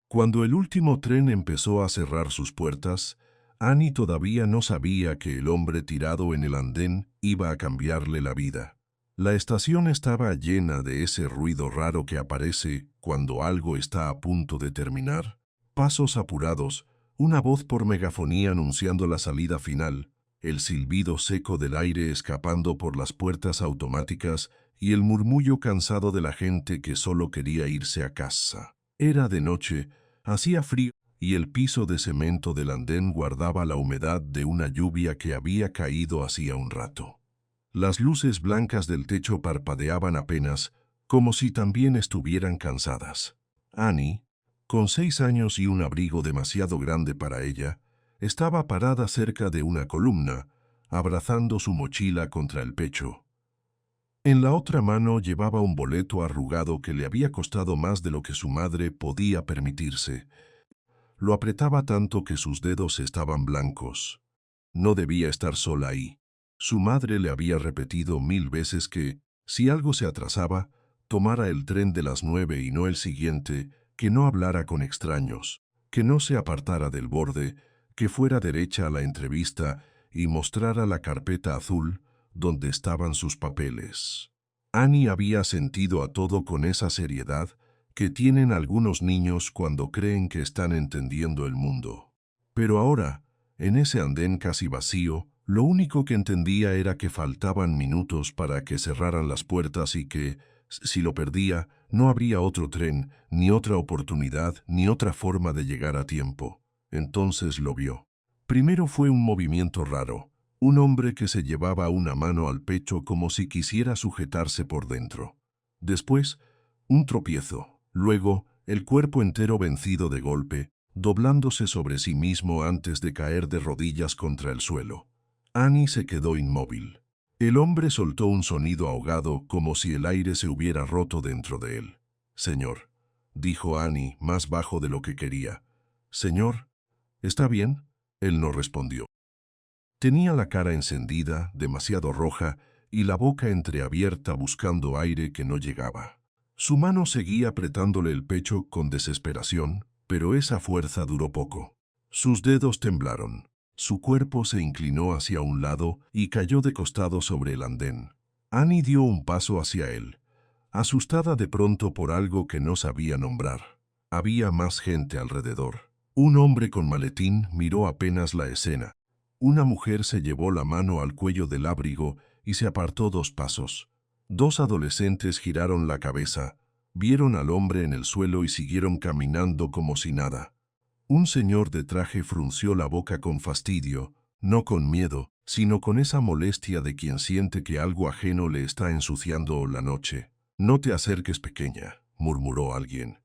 Cuando el último tren empezó a cerrar sus puertas, Annie todavía no sabía que el hombre tirado en el andén iba a cambiarle la vida. La estación estaba llena de ese ruido raro que aparece cuando algo está a punto de terminar. Pasos apurados, una voz por megafonía anunciando la salida final, el silbido seco del aire escapando por las puertas automáticas y el murmullo cansado de la gente que solo quería irse a casa. Era de noche, hacía frío y el piso de cemento del andén guardaba la humedad de una lluvia que había caído hacía un rato. Las luces blancas del techo parpadeaban apenas, como si también estuvieran cansadas. Annie, con 6 años y un abrigo demasiado grande para ella, estaba parada cerca de una columna, abrazando su mochila contra el pecho. En la otra mano llevaba un boleto arrugado que le había costado más de lo que su madre podía permitirse. Lo apretaba tanto que sus dedos estaban blancos. No debía estar sola ahí. Su madre le había repetido 1000 veces que, si algo se atrasaba, tomara el tren de las 9 y no el siguiente, que no hablara con extraños, que no se apartara del borde, que fuera derecha a la entrevista y mostrara la carpeta azul donde estaban sus papeles. Annie había sentido a todo con esa seriedad que tienen algunos niños cuando creen que están entendiendo el mundo. Pero ahora, en ese andén casi vacío, lo único que entendía era que faltaban minutos para que cerraran las puertas y que, si lo perdía, no habría otro tren, ni otra oportunidad, ni otra forma de llegar a tiempo. Entonces lo vio. Primero fue un movimiento raro, un hombre que se llevaba una mano al pecho como si quisiera sujetarse por dentro. Después, un tropiezo. Luego, el cuerpo entero vencido de golpe, doblándose sobre sí mismo antes de caer de rodillas contra el suelo. Annie se quedó inmóvil. El hombre soltó un sonido ahogado como si el aire se hubiera roto dentro de él. «Señor», dijo Annie más bajo de lo que quería. «Señor, ¿está bien?». Él no respondió. Tenía la cara encendida, demasiado roja, y la boca entreabierta buscando aire que no llegaba. Su mano seguía apretándole el pecho con desesperación, pero esa fuerza duró poco. Sus dedos temblaron. Su cuerpo se inclinó hacia un lado y cayó de costado sobre el andén. Annie dio un paso hacia él, asustada de pronto por algo que no sabía nombrar. Había más gente alrededor. Un hombre con maletín miró apenas la escena. Una mujer se llevó la mano al cuello del abrigo y se apartó 2 pasos. 2 adolescentes giraron la cabeza, vieron al hombre en el suelo y siguieron caminando como si nada. Un señor de traje frunció la boca con fastidio, no con miedo, sino con esa molestia de quien siente que algo ajeno le está ensuciando la noche. «No te acerques, pequeña», murmuró alguien.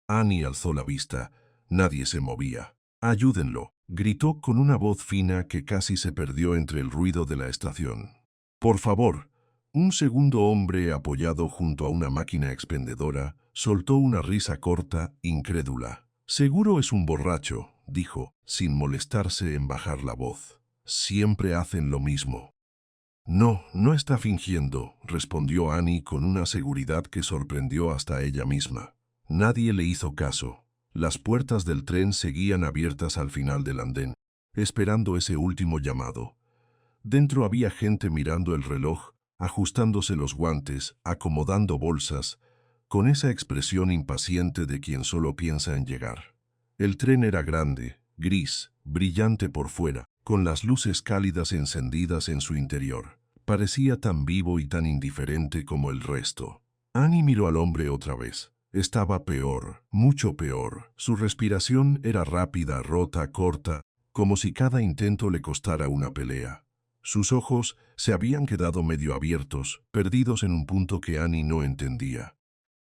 Annie alzó la vista. Nadie se movía. «Ayúdenlo», gritó con una voz fina que casi se perdió entre el ruido de la estación. «Por favor». Un segundo hombre apoyado junto a una máquina expendedora soltó una risa corta, incrédula. «Seguro es un borracho», dijo, sin molestarse en bajar la voz. «Siempre hacen lo mismo». «No, no está fingiendo», respondió Annie con una seguridad que sorprendió hasta ella misma. Nadie le hizo caso. Las puertas del tren seguían abiertas al final del andén, esperando ese último llamado. Dentro había gente mirando el reloj, ajustándose los guantes, acomodando bolsas, con esa expresión impaciente de quien solo piensa en llegar. El tren era grande, gris, brillante por fuera, con las luces cálidas encendidas en su interior. Parecía tan vivo y tan indiferente como el resto. Annie miró al hombre otra vez. Estaba peor, mucho peor. Su respiración era rápida, rota, corta, como si cada intento le costara una pelea. Sus ojos se habían quedado medio abiertos, perdidos en un punto que Annie no entendía.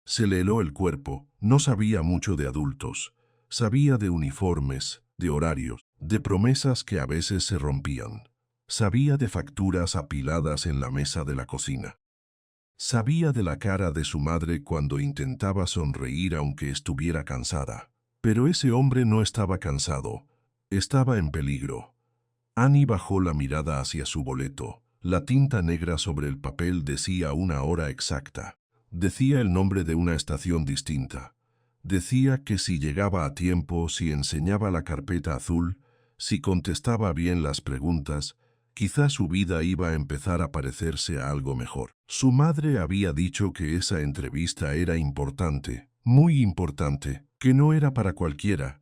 Se le heló el cuerpo. No sabía mucho de adultos. Sabía de uniformes, de horarios, de promesas que a veces se rompían. Sabía de facturas apiladas en la mesa de la cocina. Sabía de la cara de su madre cuando intentaba sonreír aunque estuviera cansada. Pero ese hombre no estaba cansado. Estaba en peligro. Annie bajó la mirada hacia su boleto. La tinta negra sobre el papel decía una hora exacta. Decía el nombre de una estación distinta. Decía que si llegaba a tiempo, si enseñaba la carpeta azul, si contestaba bien las preguntas, quizá su vida iba a empezar a parecerse a algo mejor. Su madre había dicho que esa entrevista era importante, muy importante, que no era para cualquiera,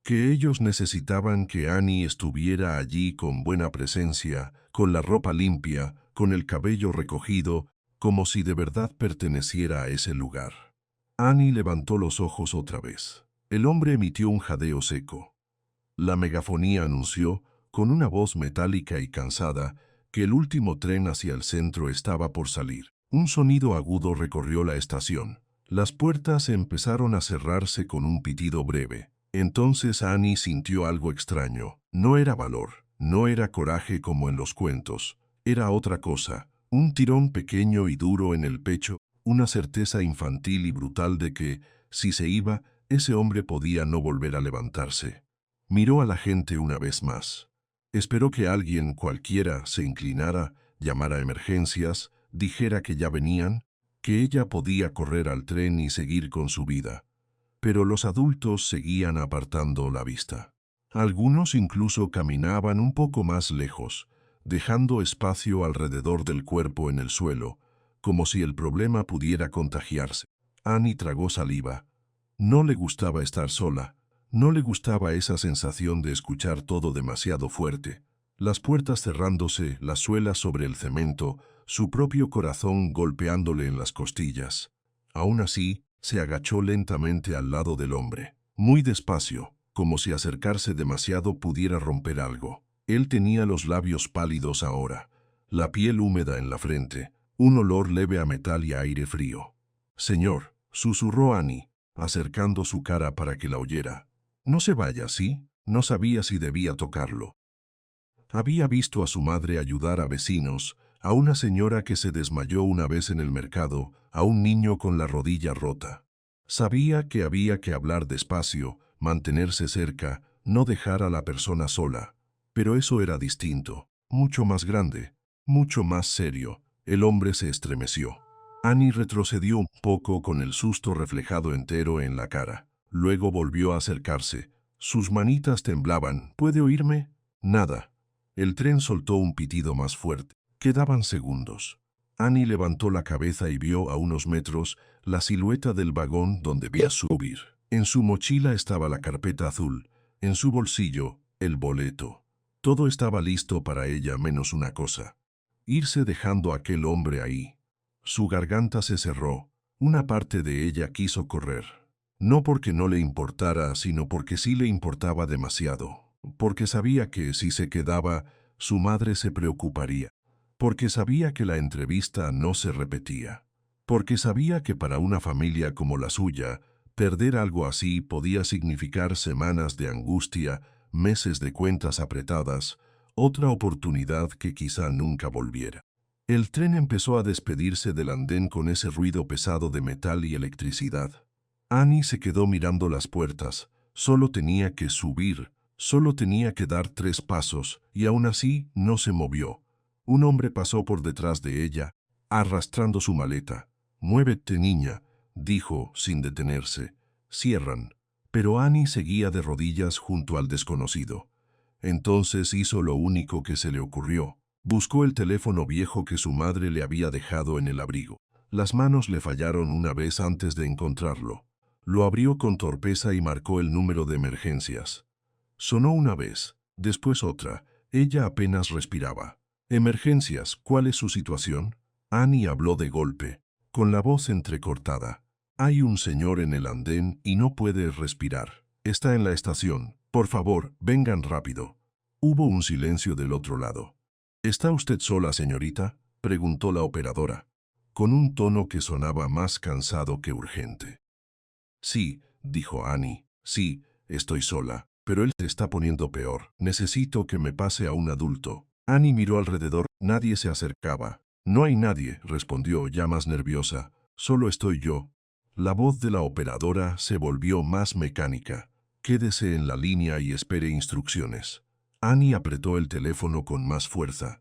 que ellos necesitaban que Annie estuviera allí con buena presencia, con la ropa limpia, con el cabello recogido, como si de verdad perteneciera a ese lugar. Annie levantó los ojos otra vez. El hombre emitió un jadeo seco. La megafonía anunció, con una voz metálica y cansada, que el último tren hacia el centro estaba por salir. Un sonido agudo recorrió la estación. Las puertas empezaron a cerrarse con un pitido breve. Entonces Annie sintió algo extraño. No era valor, no era coraje como en los cuentos. Era otra cosa, un tirón pequeño y duro en el pecho, una certeza infantil y brutal de que, si se iba, ese hombre podía no volver a levantarse. Miró a la gente una vez más. Esperó que alguien, cualquiera, se inclinara, llamara a emergencias, dijera que ya venían, que ella podía correr al tren y seguir con su vida. Pero los adultos seguían apartando la vista. Algunos incluso caminaban un poco más lejos, dejando espacio alrededor del cuerpo en el suelo, como si el problema pudiera contagiarse. Annie tragó saliva. No le gustaba estar sola. No le gustaba esa sensación de escuchar todo demasiado fuerte. Las puertas cerrándose, las suelas sobre el cemento, su propio corazón golpeándole en las costillas. Aún así, se agachó lentamente al lado del hombre. Muy despacio, como si acercarse demasiado pudiera romper algo. Él tenía los labios pálidos ahora, la piel húmeda en la frente, un olor leve a metal y a aire frío. «Señor», susurró Annie, acercando su cara para que la oyera. «No se vaya, ¿sí?» No sabía si debía tocarlo. Había visto a su madre ayudar a vecinos, a una señora que se desmayó una vez en el mercado, a un niño con la rodilla rota. Sabía que había que hablar despacio, mantenerse cerca, no dejar a la persona sola. Pero eso era distinto, mucho más grande, mucho más serio. El hombre se estremeció. Annie retrocedió un poco con el susto reflejado entero en la cara. Luego volvió a acercarse. Sus manitas temblaban. «¿Puede oírme?» Nada. El tren soltó un pitido más fuerte. Quedaban segundos. Annie levantó la cabeza y vio a unos metros la silueta del vagón donde debía subir. En su mochila estaba la carpeta azul. En su bolsillo, el boleto. Todo estaba listo para ella menos una cosa. Irse dejando a aquel hombre ahí. Su garganta se cerró. Una parte de ella quiso correr. No porque no le importara, sino porque sí le importaba demasiado. Porque sabía que si se quedaba, su madre se preocuparía. Porque sabía que la entrevista no se repetía. Porque sabía que para una familia como la suya, perder algo así podía significar semanas de angustia, meses de cuentas apretadas, otra oportunidad que quizá nunca volviera. El tren empezó a despedirse del andén con ese ruido pesado de metal y electricidad. Annie se quedó mirando las puertas. Solo tenía que subir, solo tenía que dar 3 pasos, y aún así no se movió. Un hombre pasó por detrás de ella, arrastrando su maleta. «Muévete, niña», dijo sin detenerse. «Cierran». Pero Annie seguía de rodillas junto al desconocido. Entonces hizo lo único que se le ocurrió. Buscó el teléfono viejo que su madre le había dejado en el abrigo. Las manos le fallaron una vez antes de encontrarlo. Lo abrió con torpeza y marcó el número de emergencias. Sonó una vez, después otra. Ella apenas respiraba. «Emergencias, ¿cuál es su situación?» Annie habló de golpe, con la voz entrecortada. «Hay un señor en el andén y no puede respirar. Está en la estación. Por favor, vengan rápido». Hubo un silencio del otro lado. «¿Está usted sola, señorita?», preguntó la operadora, con un tono que sonaba más cansado que urgente. «Sí», dijo Annie, «sí, estoy sola, pero él se está poniendo peor. Necesito que me pase a un adulto». Annie miró alrededor. Nadie se acercaba. «No hay nadie», respondió ya más nerviosa. «Solo estoy yo». La voz de la operadora se volvió más mecánica. «Quédese en la línea y espere instrucciones». Annie apretó el teléfono con más fuerza.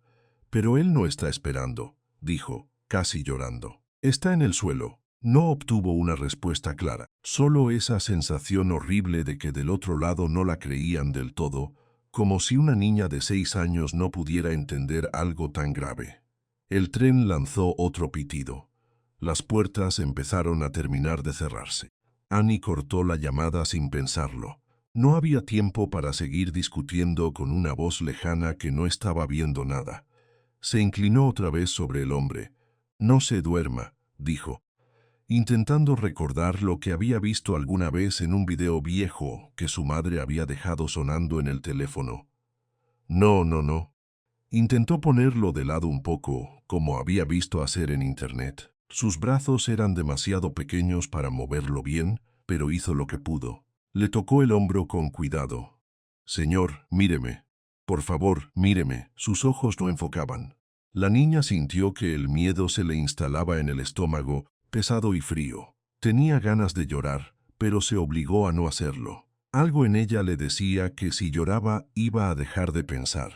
«Pero él no está esperando», dijo, casi llorando. «Está en el suelo». No obtuvo una respuesta clara, solo esa sensación horrible de que del otro lado no la creían del todo, como si una niña de 6 años no pudiera entender algo tan grave. El tren lanzó otro pitido. Las puertas empezaron a terminar de cerrarse. Annie cortó la llamada sin pensarlo. No había tiempo para seguir discutiendo con una voz lejana que no estaba viendo nada. Se inclinó otra vez sobre el hombre. «No se duerma», dijo, intentando recordar lo que había visto alguna vez en un video viejo que su madre había dejado sonando en el teléfono. No, no, no. Intentó ponerlo de lado un poco, como había visto hacer en internet. Sus brazos eran demasiado pequeños para moverlo bien, pero hizo lo que pudo. Le tocó el hombro con cuidado. «Señor, míreme. Por favor, míreme». Sus ojos no enfocaban. La niña sintió que el miedo se le instalaba en el estómago, pesado y frío. Tenía ganas de llorar, pero se obligó a no hacerlo. Algo en ella le decía que si lloraba iba a dejar de pensar.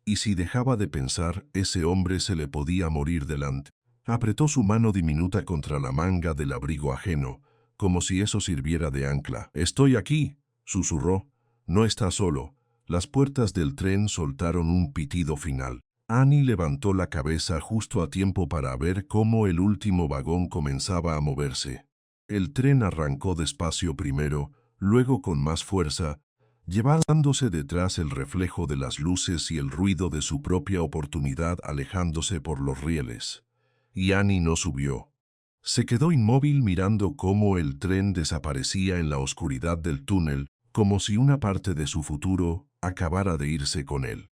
Y si dejaba de pensar, ese hombre se le podía morir delante. Apretó su mano diminuta contra la manga del abrigo ajeno, como si eso sirviera de ancla. «Estoy aquí», susurró. «No está solo». Las puertas del tren soltaron un pitido final. Annie levantó la cabeza justo a tiempo para ver cómo el último vagón comenzaba a moverse. El tren arrancó despacio primero, luego con más fuerza, llevándose detrás el reflejo de las luces y el ruido de su propia oportunidad alejándose por los rieles. Y Annie no subió. Se quedó inmóvil mirando cómo el tren desaparecía en la oscuridad del túnel, como si una parte de su futuro acabara de irse con él.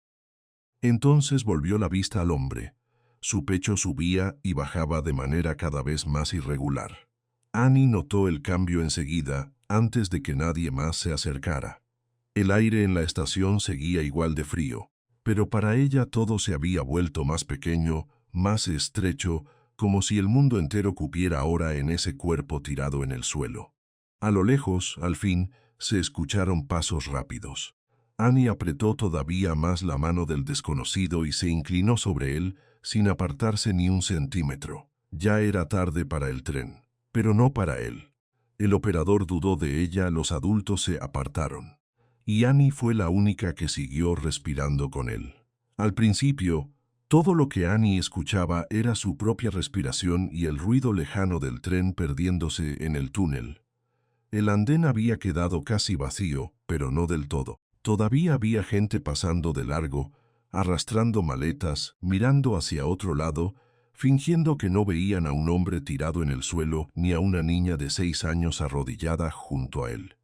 Entonces volvió la vista al hombre. Su pecho subía y bajaba de manera cada vez más irregular. Annie notó el cambio enseguida, antes de que nadie más se acercara. El aire en la estación seguía igual de frío, pero para ella todo se había vuelto más pequeño, más estrecho, como si el mundo entero cupiera ahora en ese cuerpo tirado en el suelo. A lo lejos, al fin, se escucharon pasos rápidos. Annie apretó todavía más la mano del desconocido y se inclinó sobre él, sin apartarse ni un centímetro. Ya era tarde para el tren, pero no para él. El operador dudó de ella, los adultos se apartaron. Y Annie fue la única que siguió respirando con él. Al principio, todo lo que Annie escuchaba era su propia respiración y el ruido lejano del tren perdiéndose en el túnel. El andén había quedado casi vacío, pero no del todo. Todavía había gente pasando de largo, arrastrando maletas, mirando hacia otro lado, fingiendo que no veían a un hombre tirado en el suelo ni a una niña de 6 años arrodillada junto a él.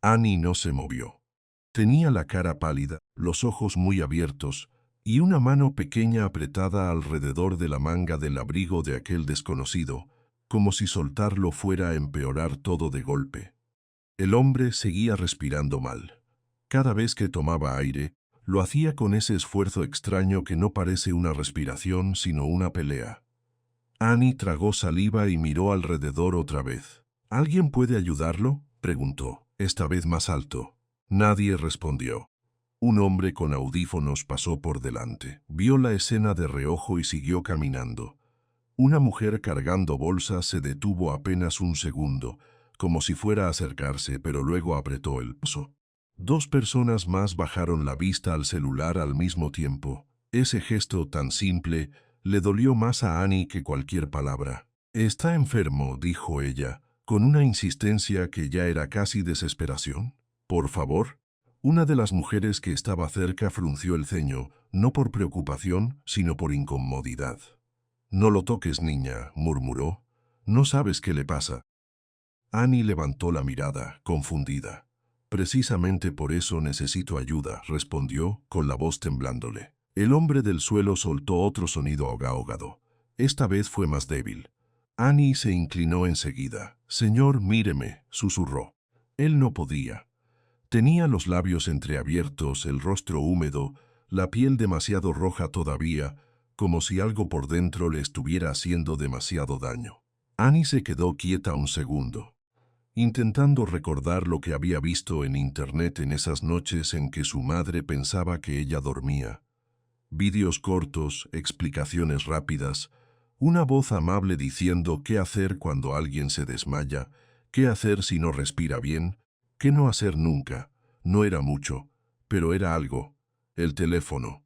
Annie no se movió. Tenía la cara pálida, los ojos muy abiertos y una mano pequeña apretada alrededor de la manga del abrigo de aquel desconocido, como si soltarlo fuera a empeorar todo de golpe. El hombre seguía respirando mal. Cada vez que tomaba aire, lo hacía con ese esfuerzo extraño que no parece una respiración sino una pelea. Annie tragó saliva y miró alrededor otra vez. «¿Alguien puede ayudarlo?», preguntó, esta vez más alto. Nadie respondió. Un hombre con audífonos pasó por delante. Vio la escena de reojo y siguió caminando. Una mujer cargando bolsas se detuvo apenas un segundo, como si fuera a acercarse, pero luego apretó el paso. 2 personas más bajaron la vista al celular al mismo tiempo. Ese gesto tan simple le dolió más a Annie que cualquier palabra. «Está enfermo», dijo ella, con una insistencia que ya era casi desesperación. «Por favor». Una de las mujeres que estaba cerca frunció el ceño, no por preocupación, sino por incomodidad. «No lo toques, niña», murmuró. «No sabes qué le pasa». Annie levantó la mirada, confundida. «Precisamente por eso necesito ayuda», respondió, con la voz temblándole. El hombre del suelo soltó otro sonido ahogado. Esta vez fue más débil. Annie se inclinó enseguida. «Señor, míreme», susurró. Él no podía. Tenía los labios entreabiertos, el rostro húmedo, la piel demasiado roja todavía, como si algo por dentro le estuviera haciendo demasiado daño. Annie se quedó quieta un segundo, intentando recordar lo que había visto en internet en esas noches en que su madre pensaba que ella dormía. Vídeos cortos, explicaciones rápidas, Una voz amable diciendo qué hacer cuando alguien se desmaya, qué hacer si no respira bien, qué no hacer nunca. No era mucho, pero era algo. El teléfono.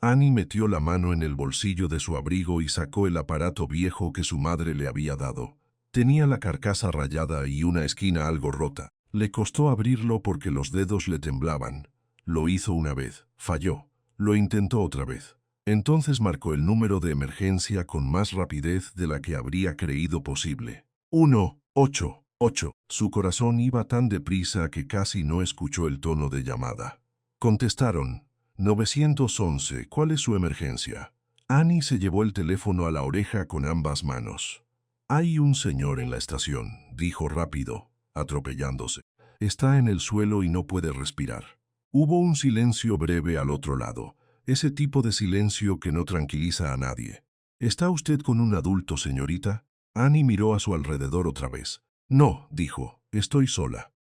Annie metió la mano en el bolsillo de su abrigo y sacó el aparato viejo que su madre le había dado. Tenía la carcasa rayada y una esquina algo rota. Le costó abrirlo porque los dedos le temblaban. Lo hizo una vez, falló. Lo intentó otra vez. Entonces marcó el número de emergencia con más rapidez de la que habría creído posible. 188. Su corazón iba tan deprisa que casi no escuchó el tono de llamada. Contestaron. 911, ¿cuál es su emergencia? Annie se llevó el teléfono a la oreja con ambas manos. Hay un señor en la estación, dijo rápido, atropellándose. Está en el suelo y no puede respirar. Hubo un silencio breve al otro lado, ese tipo de silencio que no tranquiliza a nadie. ¿Está usted con un adulto, señorita? Annie miró a su alrededor otra vez. No, dijo, estoy sola.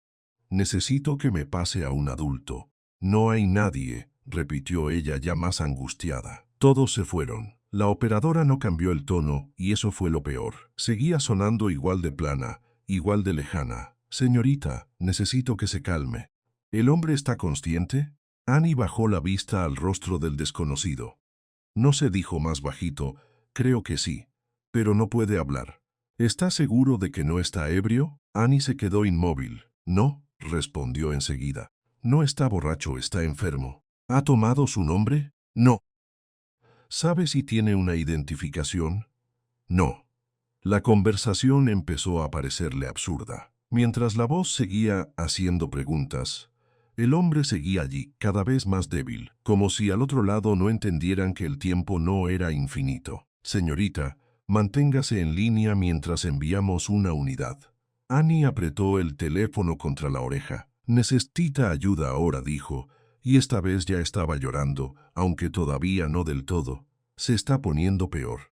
Necesito que me pase a un adulto. No hay nadie, repitió ella ya más angustiada. Todos se fueron. La operadora no cambió el tono, y eso fue lo peor. Seguía sonando igual de plana, igual de lejana. Señorita, necesito que se calme. ¿El hombre está consciente? Annie bajó la vista al rostro del desconocido. No se dijo más bajito, creo que sí, pero no puede hablar. ¿Está seguro de que no está ebrio? Annie se quedó inmóvil. No, respondió enseguida. No está borracho, está enfermo. ¿Ha tomado su nombre? No. ¿Sabe si tiene una identificación? No. La conversación empezó a parecerle absurda. Mientras la voz seguía haciendo preguntas, el hombre seguía allí, cada vez más débil, como si al otro lado no entendieran que el tiempo no era infinito. Señorita, manténgase en línea mientras enviamos una unidad. Annie apretó el teléfono contra la oreja. Necesita ayuda ahora, dijo, y esta vez ya estaba llorando, aunque todavía no del todo. Se está poniendo peor.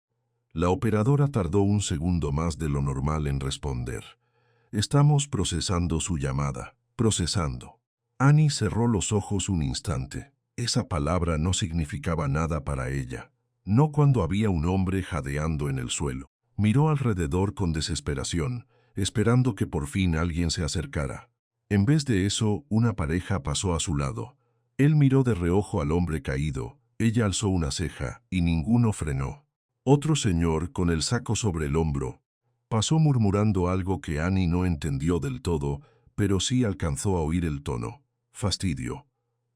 La operadora tardó un segundo más de lo normal en responder. Estamos procesando su llamada. Procesando. Annie cerró los ojos un instante. Esa palabra no significaba nada para ella. No cuando había un hombre jadeando en el suelo. Miró alrededor con desesperación, esperando que por fin alguien se acercara. En vez de eso, una pareja pasó a su lado. Él miró de reojo al hombre caído, ella alzó una ceja, y ninguno frenó. Otro señor, con el saco sobre el hombro, pasó murmurando algo que Annie no entendió del todo, pero sí alcanzó a oír el tono. Fastidio.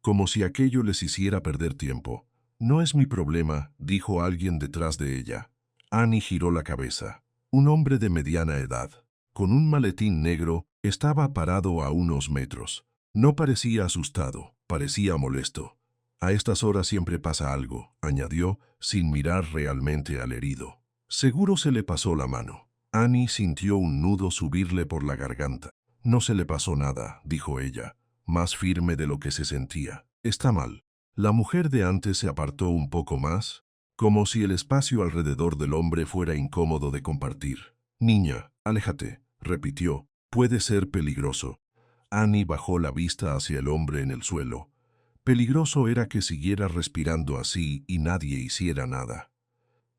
Como si aquello les hiciera perder tiempo. No es mi problema, dijo alguien detrás de ella. Annie giró la cabeza. Un hombre de mediana edad, con un maletín negro, estaba parado a unos metros. No parecía asustado, parecía molesto. A estas horas siempre pasa algo, añadió, sin mirar realmente al herido. Seguro se le pasó la mano. Annie sintió un nudo subirle por la garganta. No se le pasó nada, dijo ella, más firme de lo que se sentía. Está mal. La mujer de antes se apartó un poco más, como si el espacio alrededor del hombre fuera incómodo de compartir. Niña, aléjate, repitió. Puede ser peligroso. Annie bajó la vista hacia el hombre en el suelo. Peligroso era que siguiera respirando así y nadie hiciera nada.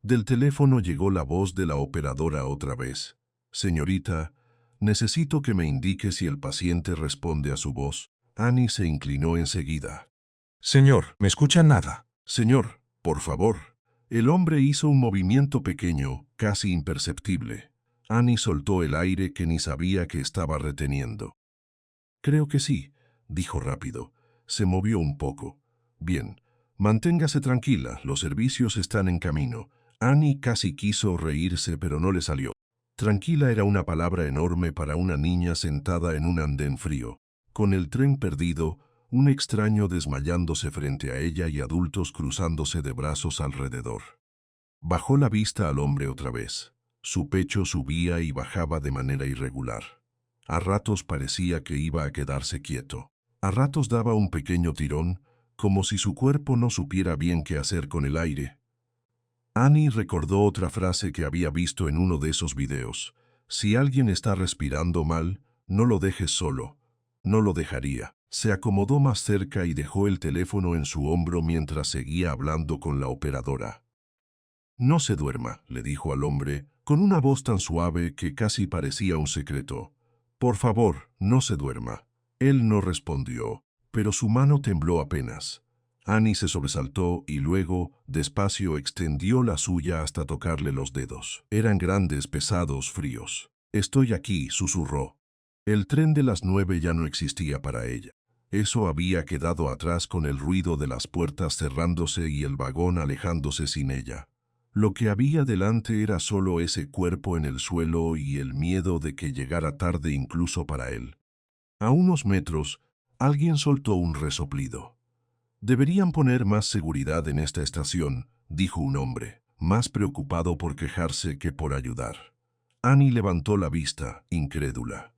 Del teléfono llegó la voz de la operadora otra vez. Señorita, necesito que me indique si el paciente responde a su voz. Annie se inclinó enseguida. Señor, ¿me escucha nada? Señor, por favor. El hombre hizo un movimiento pequeño, casi imperceptible. Annie soltó el aire que ni sabía que estaba reteniendo. Creo que sí, dijo rápido. Se movió un poco. Bien, manténgase tranquila, los servicios están en camino. Annie casi quiso reírse, pero no le salió. Tranquila era una palabra enorme para una niña sentada en un andén frío. Con el tren perdido, un extraño desmayándose frente a ella y adultos cruzándose de brazos alrededor. Bajó la vista al hombre otra vez. Su pecho subía y bajaba de manera irregular. A ratos parecía que iba a quedarse quieto. A ratos daba un pequeño tirón, como si su cuerpo no supiera bien qué hacer con el aire. Annie recordó otra frase que había visto en uno de esos videos. Si alguien está respirando mal, no lo dejes solo. No lo dejaría. Se acomodó más cerca y dejó el teléfono en su hombro mientras seguía hablando con la operadora. No se duerma, le dijo al hombre, con una voz tan suave que casi parecía un secreto. Por favor, no se duerma. Él no respondió, pero su mano tembló apenas. Annie se sobresaltó y luego, despacio, extendió la suya hasta tocarle los dedos. Eran grandes, pesados, fríos. «Estoy aquí», susurró. El tren de las 9 ya no existía para ella. Eso había quedado atrás con el ruido de las puertas cerrándose y el vagón alejándose sin ella. Lo que había delante era solo ese cuerpo en el suelo y el miedo de que llegara tarde incluso para él. A unos metros, alguien soltó un resoplido. «Deberían poner más seguridad en esta estación», dijo un hombre, más preocupado por quejarse que por ayudar. Annie levantó la vista, incrédula.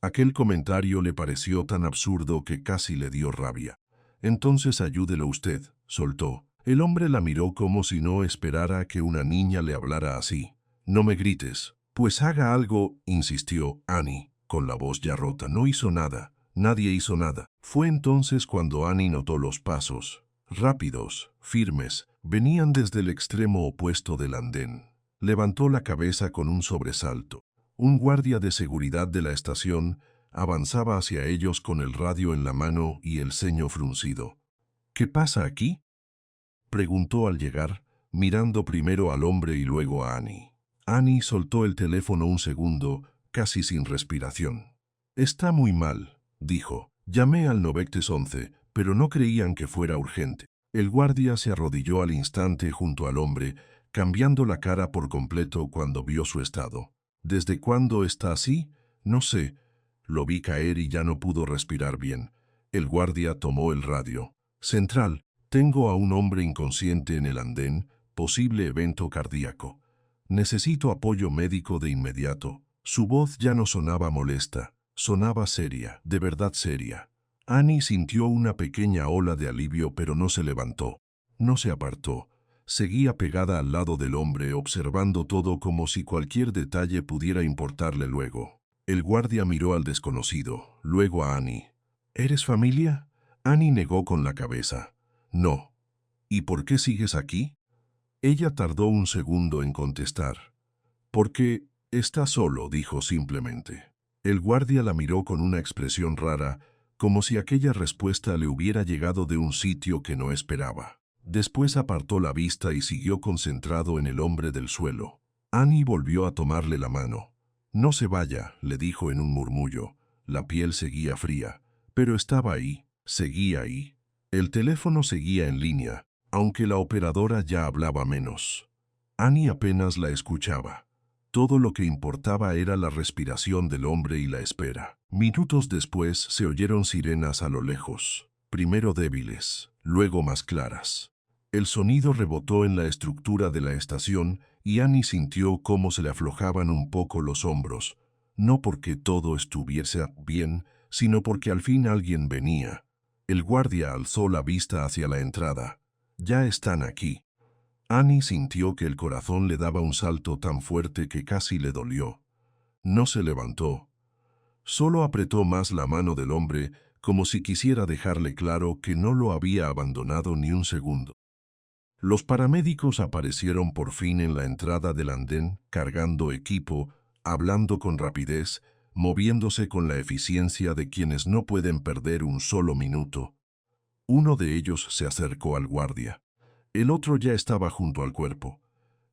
Aquel comentario le pareció tan absurdo que casi le dio rabia. «Entonces ayúdelo usted», soltó. El hombre la miró como si no esperara que una niña le hablara así. «No me grites». «Pues haga algo», insistió Annie, con la voz ya rota. «No hizo nada. Nadie hizo nada». Fue entonces cuando Annie notó los pasos. Rápidos, firmes, venían desde el extremo opuesto del andén. Levantó la cabeza con un sobresalto. Un guardia de seguridad de la estación avanzaba hacia ellos con el radio en la mano y el ceño fruncido. «¿Qué pasa aquí?», preguntó al llegar, mirando primero al hombre y luego a Annie. Annie soltó el teléfono un segundo, casi sin respiración. «Está muy mal», dijo. «Llamé al 911, pero no creían que fuera urgente». El guardia se arrodilló al instante junto al hombre, cambiando la cara por completo cuando vio su estado. «¿Desde cuándo está así? No sé». Lo vi caer y ya no pudo respirar bien. El guardia tomó el radio. «Central, tengo a un hombre inconsciente en el andén, posible evento cardíaco. Necesito apoyo médico de inmediato». Su voz ya no sonaba molesta, sonaba seria, de verdad seria. Annie sintió una pequeña ola de alivio, pero no se levantó. No se apartó. Seguía pegada al lado del hombre, observando todo como si cualquier detalle pudiera importarle luego. El guardia miró al desconocido, luego a Annie. «¿Eres familia?». Annie negó con la cabeza. «No». «¿Y por qué sigues aquí?». Ella tardó un segundo en contestar. «Porque está solo», dijo simplemente. El guardia la miró con una expresión rara, como si aquella respuesta le hubiera llegado de un sitio que no esperaba. Después apartó la vista y siguió concentrado en el hombre del suelo. Annie volvió a tomarle la mano. «No se vaya», le dijo en un murmullo. La piel seguía fría, pero estaba ahí, seguía ahí. El teléfono seguía en línea, aunque la operadora ya hablaba menos. Annie apenas la escuchaba. Todo lo que importaba era la respiración del hombre y la espera. Minutos después se oyeron sirenas a lo lejos, primero débiles, luego más claras. El sonido rebotó en la estructura de la estación y Annie sintió cómo se le aflojaban un poco los hombros, no porque todo estuviese bien, sino porque al fin alguien venía. El guardia alzó la vista hacia la entrada. «Ya están aquí». Annie sintió que el corazón le daba un salto tan fuerte que casi le dolió. No se levantó. Solo apretó más la mano del hombre, como si quisiera dejarle claro que no lo había abandonado ni un segundo. Los paramédicos aparecieron por fin en la entrada del andén, cargando equipo, hablando con rapidez, moviéndose con la eficiencia de quienes no pueden perder un solo minuto. Uno de ellos se acercó al guardia. El otro ya estaba junto al cuerpo.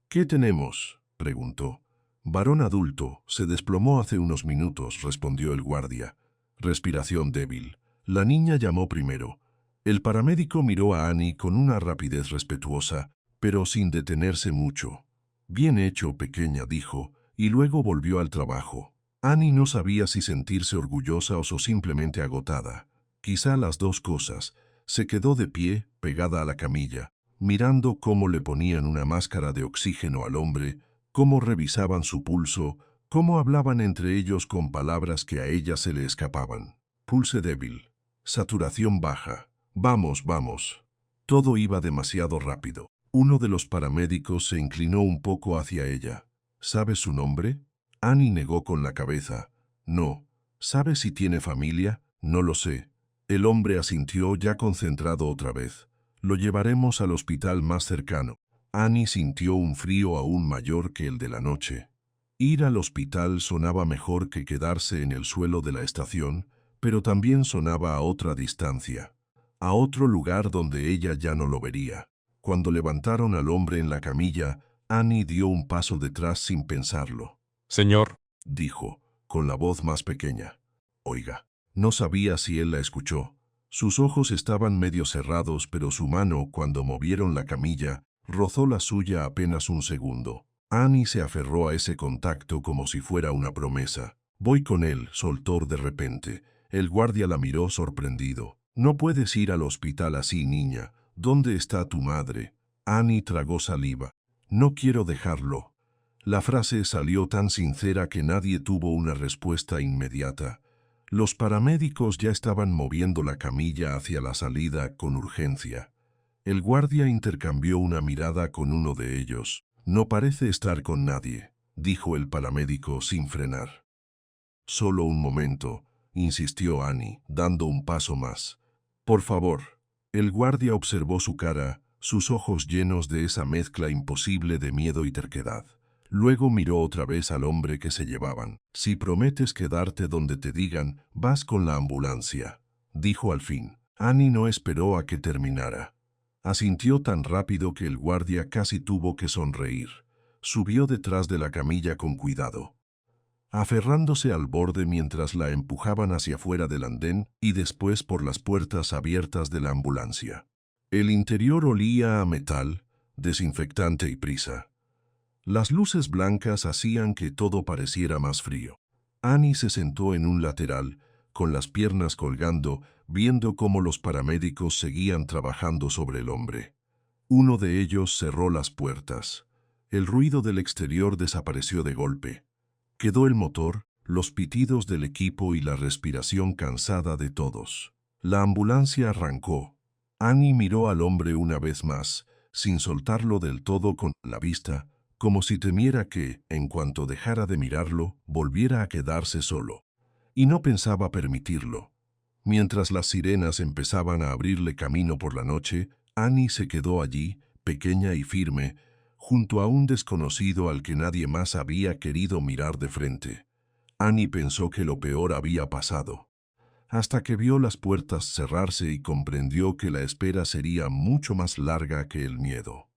«¿Qué tenemos?», preguntó. «Varón adulto, se desplomó hace unos minutos», respondió el guardia. «Respiración débil». La niña llamó primero. El paramédico miró a Annie con una rapidez respetuosa, pero sin detenerse mucho. «Bien hecho, pequeña», dijo, y luego volvió al trabajo. Annie no sabía si sentirse orgullosa o simplemente agotada. Quizá las dos cosas. Se quedó de pie, pegada a la camilla, mirando cómo le ponían una máscara de oxígeno al hombre, cómo revisaban su pulso, cómo hablaban entre ellos con palabras que a ella se le escapaban. «Pulse débil. Saturación baja. Vamos, vamos». Todo iba demasiado rápido. Uno de los paramédicos se inclinó un poco hacia ella. «¿Sabe su nombre?». Annie negó con la cabeza. «No». «¿Sabe si tiene familia?». «No lo sé». El hombre asintió ya concentrado otra vez. «Lo llevaremos al hospital más cercano». Annie sintió un frío aún mayor que el de la noche. Ir al hospital sonaba mejor que quedarse en el suelo de la estación, pero también sonaba a otra distancia, a otro lugar donde ella ya no lo vería. Cuando levantaron al hombre en la camilla, Annie dio un paso detrás sin pensarlo. Señor, Dijo, con la voz más pequeña. Oiga, no sabía si él la escuchó. Sus ojos estaban medio cerrados, pero su mano, cuando movieron la camilla, rozó la suya apenas un segundo. Annie se aferró a ese contacto como si fuera una promesa. Voy con él, soltó de repente. El guardia la miró sorprendido. No puedes ir al hospital así, niña. ¿Dónde está tu madre? Annie tragó saliva. No quiero dejarlo. La frase salió tan sincera que nadie tuvo una respuesta inmediata. Los paramédicos ya estaban moviendo la camilla hacia la salida con urgencia. El guardia intercambió una mirada con uno de ellos. No parece estar con nadie, dijo el paramédico sin frenar. Solo un momento, insistió Annie, dando un paso más. Por favor. El guardia observó su cara, sus ojos llenos de esa mezcla imposible de miedo y terquedad. Luego miró otra vez al hombre que se llevaban. Si prometes quedarte donde te digan, vas con la ambulancia, dijo al fin. Annie no esperó a que terminara. Asintió tan rápido que el guardia casi tuvo que sonreír. Subió detrás de la camilla con cuidado, aferrándose al borde mientras la empujaban hacia fuera del andén y después por las puertas abiertas de la ambulancia. El interior olía a metal, desinfectante y prisa. Las luces blancas hacían que todo pareciera más frío. Annie se sentó en un lateral, con las piernas colgando, viendo cómo los paramédicos seguían trabajando sobre el hombre. Uno de ellos cerró las puertas. El ruido del exterior desapareció de golpe. Quedó el motor, los pitidos del equipo y la respiración cansada de todos. La ambulancia arrancó. Annie miró al hombre una vez más, sin soltarlo del todo con la vista, como si temiera que, en cuanto dejara de mirarlo, volviera a quedarse solo. Y no pensaba permitirlo. Mientras las sirenas empezaban a abrirle camino por la noche, Annie se quedó allí, pequeña y firme, junto a un desconocido al que nadie más había querido mirar de frente. Annie pensó que lo peor había pasado, hasta que vio las puertas cerrarse y comprendió que la espera sería mucho más larga que el miedo.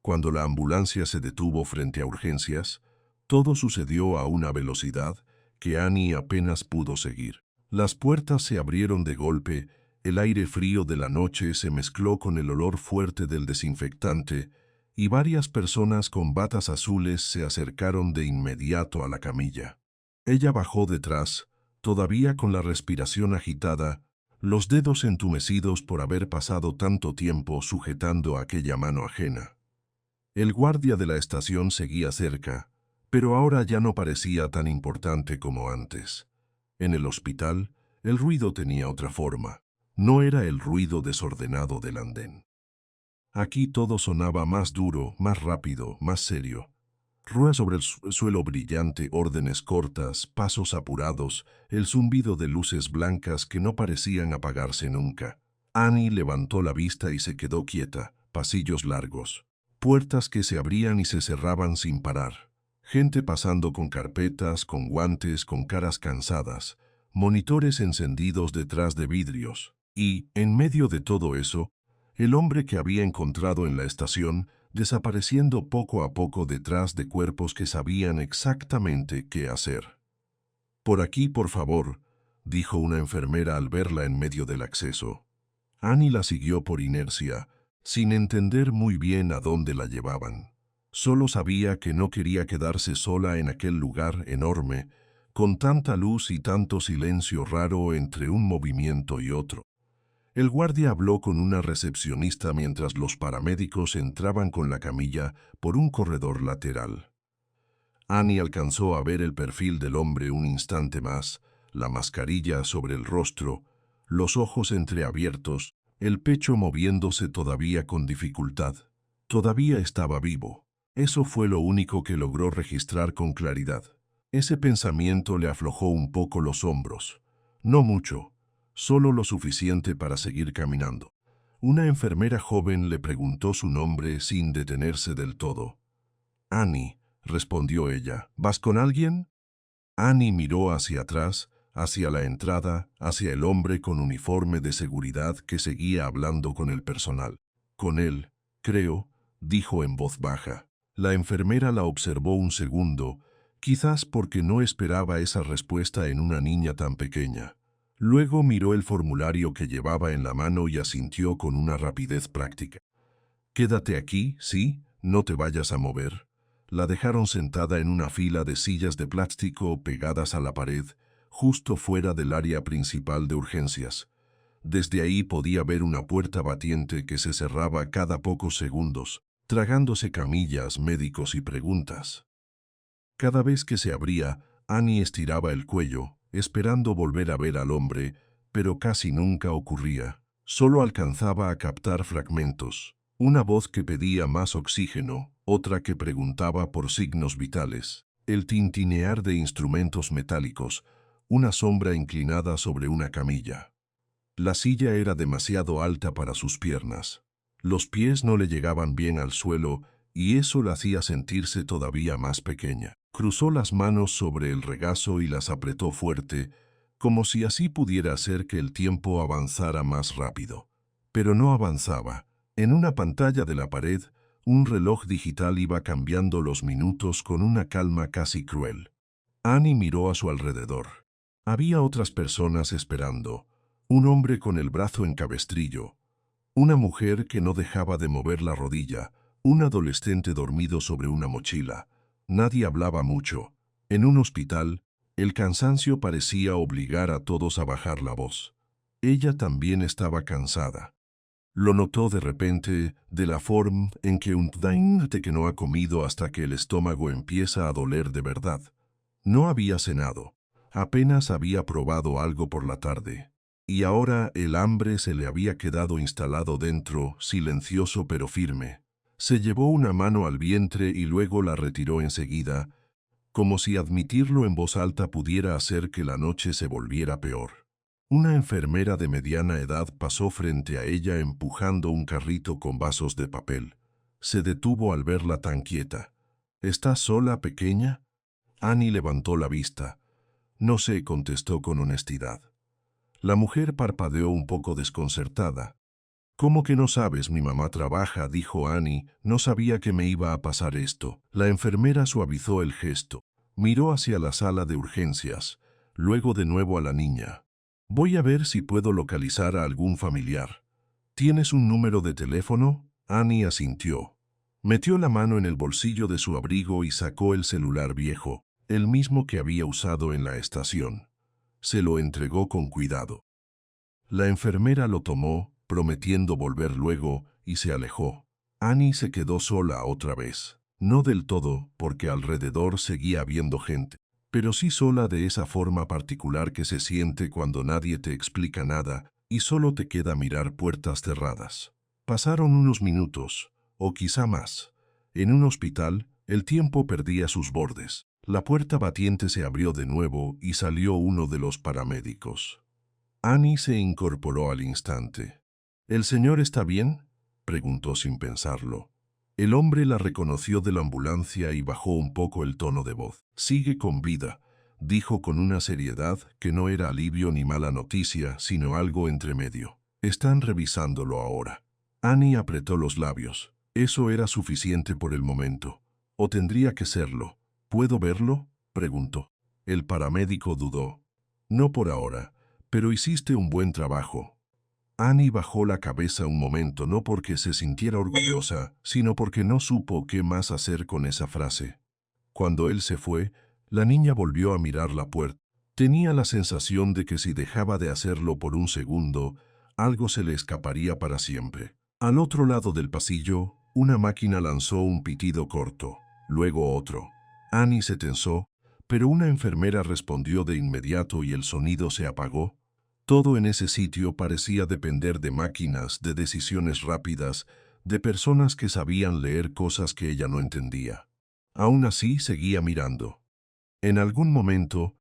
Cuando la ambulancia se detuvo frente a urgencias, todo sucedió a una velocidad que Annie apenas pudo seguir. Las puertas se abrieron de golpe, el aire frío de la noche se mezcló con el olor fuerte del desinfectante y varias personas con batas azules se acercaron de inmediato a la camilla. Ella bajó detrás, todavía con la respiración agitada, los dedos entumecidos por haber pasado tanto tiempo sujetando aquella mano ajena. El guardia de la estación seguía cerca, pero ahora ya no parecía tan importante como antes. En el hospital, el ruido tenía otra forma. No era el ruido desordenado del andén. Aquí todo sonaba más duro, más rápido, más serio. Ruedas sobre el suelo brillante, órdenes cortas, pasos apurados, el zumbido de luces blancas que no parecían apagarse nunca. Annie levantó la vista y se quedó quieta. Pasillos largos. Puertas que se abrían y se cerraban sin parar. Gente pasando con carpetas, con guantes, con caras cansadas. Monitores encendidos detrás de vidrios. Y, en medio de todo eso, el hombre que había encontrado en la estación, desapareciendo poco a poco detrás de cuerpos que sabían exactamente qué hacer. «Por aquí, por favor», dijo una enfermera al verla en medio del acceso. Annie la siguió por inercia, sin entender muy bien a dónde la llevaban. Solo sabía que no quería quedarse sola en aquel lugar enorme, con tanta luz y tanto silencio raro entre un movimiento y otro. El guardia habló con una recepcionista mientras los paramédicos entraban con la camilla por un corredor lateral. Annie alcanzó a ver el perfil del hombre un instante más, la mascarilla sobre el rostro, los ojos entreabiertos, el pecho moviéndose todavía con dificultad. Todavía estaba vivo. Eso fue lo único que logró registrar con claridad. Ese pensamiento le aflojó un poco los hombros. No mucho, solo lo suficiente para seguir caminando. Una enfermera joven le preguntó su nombre sin detenerse del todo. Annie, respondió ella. ¿Vas con alguien? Annie miró hacia atrás, hacia la entrada, hacia el hombre con uniforme de seguridad que seguía hablando con el personal. Con él, creo, dijo en voz baja. La enfermera la observó un segundo, quizás porque no esperaba esa respuesta en una niña tan pequeña. Luego miró el formulario que llevaba en la mano y asintió con una rapidez práctica. Quédate aquí, sí, no te vayas a mover. La dejaron sentada en una fila de sillas de plástico pegadas a la pared, justo fuera del área principal de urgencias. Desde ahí podía ver una puerta batiente que se cerraba cada pocos segundos, tragándose camillas, médicos y preguntas. Cada vez que se abría, Annie estiraba el cuello, esperando volver a ver al hombre, pero casi nunca ocurría. Solo alcanzaba a captar fragmentos. Una voz que pedía más oxígeno, otra que preguntaba por signos vitales, el tintinear de instrumentos metálicos, una sombra inclinada sobre una camilla. La silla era demasiado alta para sus piernas. Los pies no le llegaban bien al suelo y eso la hacía sentirse todavía más pequeña. Cruzó las manos sobre el regazo y las apretó fuerte, como si así pudiera hacer que el tiempo avanzara más rápido. Pero no avanzaba. En una pantalla de la pared, un reloj digital iba cambiando los minutos con una calma casi cruel. Annie miró a su alrededor. Había otras personas esperando. Un hombre con el brazo en cabestrillo, una mujer que no dejaba de mover la rodilla, un adolescente dormido sobre una mochila. Nadie hablaba mucho. En un hospital, el cansancio parecía obligar a todos a bajar la voz. Ella también estaba cansada. Lo notó de repente, de la forma en que un gente que no ha comido hasta que el estómago empieza a doler de verdad. No había cenado. Apenas había probado algo por la tarde. Y ahora el hambre se le había quedado instalado dentro, silencioso pero firme. Se llevó una mano al vientre y luego la retiró enseguida, como si admitirlo en voz alta pudiera hacer que la noche se volviera peor. Una enfermera de mediana edad pasó frente a ella empujando un carrito con vasos de papel. Se detuvo al verla tan quieta. ¿Estás sola, pequeña? Annie levantó la vista. No sé, contestó con honestidad. La mujer parpadeó un poco desconcertada. ¿Cómo que no sabes? Mi mamá trabaja, dijo Annie. No sabía que me iba a pasar esto. La enfermera suavizó el gesto. Miró hacia la sala de urgencias, luego de nuevo a la niña. Voy a ver si puedo localizar a algún familiar. ¿Tienes un número de teléfono? Annie asintió. Metió la mano en el bolsillo de su abrigo y sacó el celular viejo, el mismo que había usado en la estación. Se lo entregó con cuidado. La enfermera lo tomó, prometiendo volver luego, y se alejó. Annie se quedó sola otra vez. No del todo, porque alrededor seguía habiendo gente, pero sí sola de esa forma particular que se siente cuando nadie te explica nada y solo te queda mirar puertas cerradas. Pasaron unos minutos, o quizá más. En un hospital, el tiempo perdía sus bordes. La puerta batiente se abrió de nuevo y salió uno de los paramédicos. Annie se incorporó al instante. ¿El señor está bien?, preguntó sin pensarlo. El hombre la reconoció de la ambulancia y bajó un poco el tono de voz. Sigue con vida, dijo con una seriedad que no era alivio ni mala noticia, sino algo entre medio. Están revisándolo ahora. Annie apretó los labios. Eso era suficiente por el momento. ¿O tendría que serlo? ¿Puedo verlo?, preguntó. El paramédico dudó. No por ahora, pero hiciste un buen trabajo. Annie bajó la cabeza un momento, no porque se sintiera orgullosa, sino porque no supo qué más hacer con esa frase. Cuando él se fue, la niña volvió a mirar la puerta. Tenía la sensación de que si dejaba de hacerlo por un segundo, algo se le escaparía para siempre. Al otro lado del pasillo, una máquina lanzó un pitido corto, luego otro. Annie se tensó, pero una enfermera respondió de inmediato y el sonido se apagó. Todo en ese sitio parecía depender de máquinas, de decisiones rápidas, de personas que sabían leer cosas que ella no entendía. Aún así seguía mirando. En algún momento,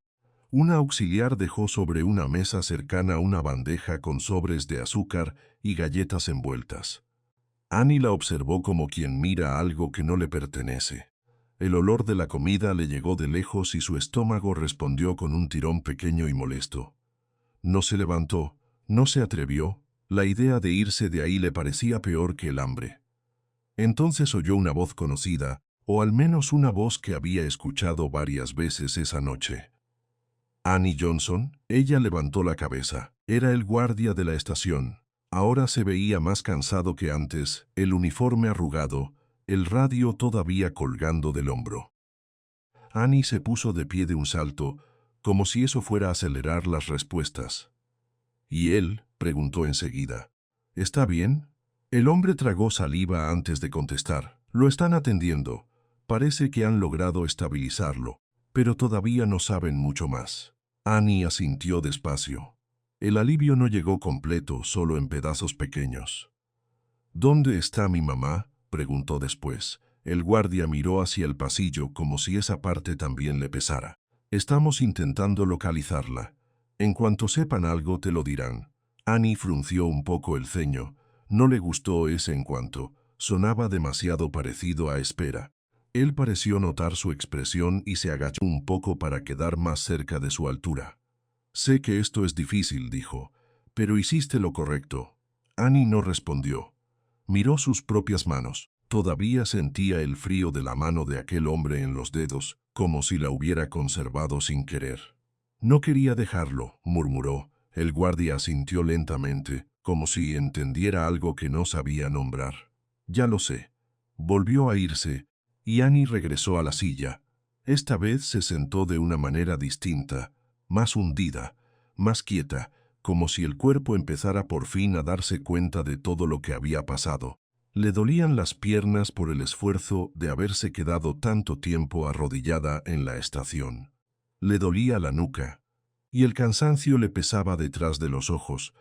Una auxiliar dejó sobre una mesa cercana una bandeja con sobres de azúcar y galletas envueltas. Annie la observó como quien mira algo que no le pertenece. El olor de la comida le llegó de lejos y su estómago respondió con un tirón pequeño y molesto. No se levantó, no se atrevió, la idea de irse de ahí le parecía peor que el hambre. Entonces oyó una voz conocida, o al menos una voz que había escuchado varias veces esa noche. Annie Johnson. Ella levantó la cabeza. Era el guardia de la estación. Ahora se veía más cansado que antes, el uniforme arrugado, el radio todavía colgando del hombro. Annie se puso de pie de un salto, como si eso fuera a acelerar las respuestas. ¿Y él?, preguntó enseguida. ¿Está bien? El hombre tragó saliva antes de contestar. Lo están atendiendo. Parece que han logrado estabilizarlo, pero todavía no saben mucho más. Annie asintió despacio. El alivio no llegó completo, solo en pedazos pequeños. ¿Dónde está mi mamá?, preguntó después. El guardia miró hacia el pasillo como si esa parte también le pesara. Estamos intentando localizarla. En cuanto sepan algo te lo dirán. Annie frunció un poco el ceño. No le gustó ese en cuanto. Sonaba demasiado parecido a espera. Él pareció notar su expresión y se agachó un poco para quedar más cerca de su altura. Sé que esto es difícil, dijo, pero hiciste lo correcto. Annie no respondió. Miró sus propias manos. Todavía sentía el frío de la mano de aquel hombre en los dedos, como si la hubiera conservado sin querer. No quería dejarlo, murmuró. El guardia asintió lentamente, como si entendiera algo que no sabía nombrar. Ya lo sé. Volvió a irse, y Annie regresó a la silla. Esta vez se sentó de una manera distinta, más hundida, más quieta, como si el cuerpo empezara por fin a darse cuenta de todo lo que había pasado. Le dolían las piernas por el esfuerzo de haberse quedado tanto tiempo arrodillada en la estación. Le dolía la nuca, y el cansancio le pesaba detrás de los ojos,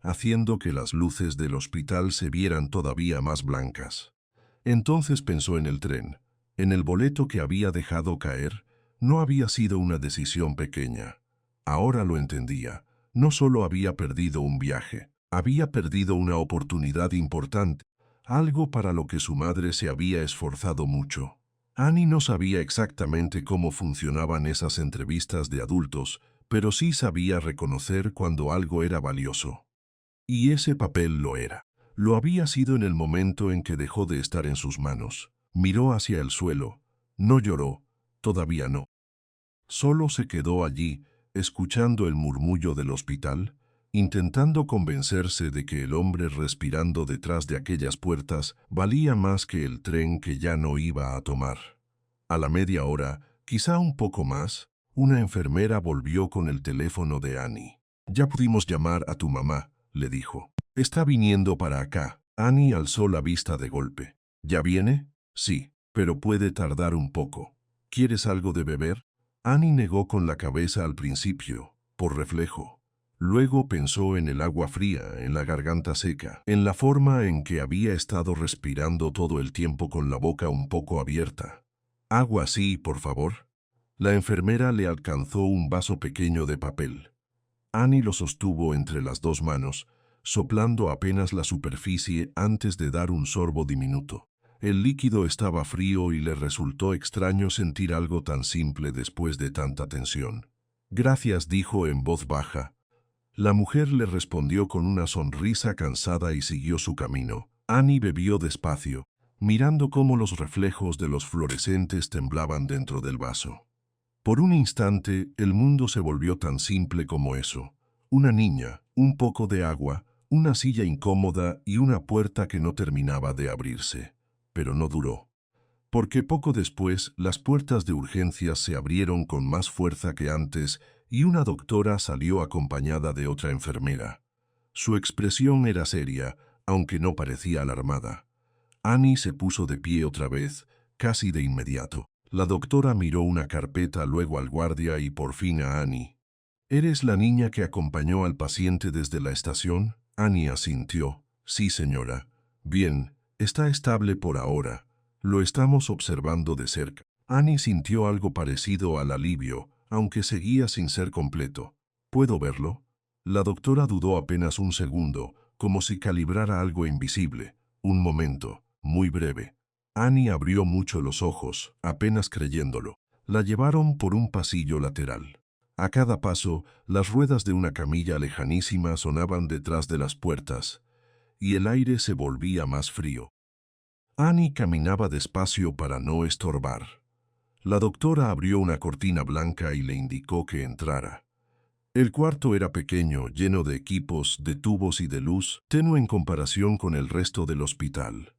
haciendo que las luces del hospital se vieran todavía más blancas. Entonces pensó en el tren, en el boleto que había dejado caer. No había sido una decisión pequeña. Ahora lo entendía. No solo había perdido un viaje, había perdido una oportunidad importante, algo para lo que su madre se había esforzado mucho. Annie no sabía exactamente cómo funcionaban esas entrevistas de adultos, pero sí sabía reconocer cuando algo era valioso. Y ese papel lo era. Lo había sido en el momento en que dejó de estar en sus manos. Miró hacia el suelo. No lloró, todavía no. Solo se quedó allí, escuchando el murmullo del hospital, intentando convencerse de que el hombre respirando detrás de aquellas puertas valía más que el tren que ya no iba a tomar. A la media hora, quizá un poco más, una enfermera volvió con el teléfono de Annie. «Ya pudimos llamar a tu mamá», le dijo. «Está viniendo para acá». Annie alzó la vista de golpe. «¿Ya viene?» «Sí, pero puede tardar un poco. ¿Quieres algo de beber?» Annie negó con la cabeza al principio, por reflejo. Luego pensó en el agua fría, en la garganta seca, en la forma en que había estado respirando todo el tiempo con la boca un poco abierta. «Agua sí, por favor». La enfermera le alcanzó un vaso pequeño de papel. Annie lo sostuvo entre las dos manos, soplando apenas la superficie antes de dar un sorbo diminuto. El líquido estaba frío y le resultó extraño sentir algo tan simple después de tanta tensión. «Gracias», dijo en voz baja. La mujer le respondió con una sonrisa cansada y siguió su camino. Annie bebió despacio, mirando cómo los reflejos de los fluorescentes temblaban dentro del vaso. Por un instante, el mundo se volvió tan simple como eso. Una niña, un poco de agua, una silla incómoda y una puerta que no terminaba de abrirse. Pero no duró. Porque poco después, las puertas de urgencias se abrieron con más fuerza que antes y una doctora salió acompañada de otra enfermera. Su expresión era seria, aunque no parecía alarmada. Annie se puso de pie otra vez, casi de inmediato. La doctora miró una carpeta, luego al guardia y por fin a Annie. «¿Eres la niña que acompañó al paciente desde la estación?» Annie asintió. «Sí, señora». «Bien, está estable por ahora. Lo estamos observando de cerca». Annie sintió algo parecido al alivio, aunque seguía sin ser completo. ¿Puedo verlo? La doctora dudó apenas un segundo, como si calibrara algo invisible. Un momento, muy breve. Annie abrió mucho los ojos, apenas creyéndolo. La llevaron por un pasillo lateral. A cada paso, las ruedas de una camilla lejanísima sonaban detrás de las puertas, y el aire se volvía más frío. Annie caminaba despacio para no estorbar. La doctora abrió una cortina blanca y le indicó que entrara. El cuarto era pequeño, lleno de equipos, de tubos y de luz, tenue en comparación con el resto del hospital.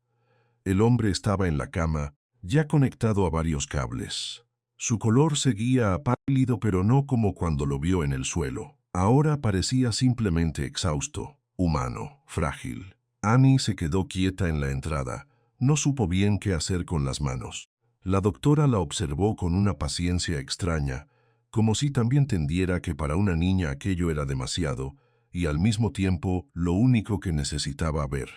El hombre estaba en la cama, ya conectado a varios cables. Su color seguía pálido, pero no como cuando lo vio en el suelo. Ahora parecía simplemente exhausto, humano, frágil. Annie se quedó quieta en la entrada. No supo bien qué hacer con las manos. La doctora la observó con una paciencia extraña, como si también entendiera que para una niña aquello era demasiado, y al mismo tiempo lo único que necesitaba ver.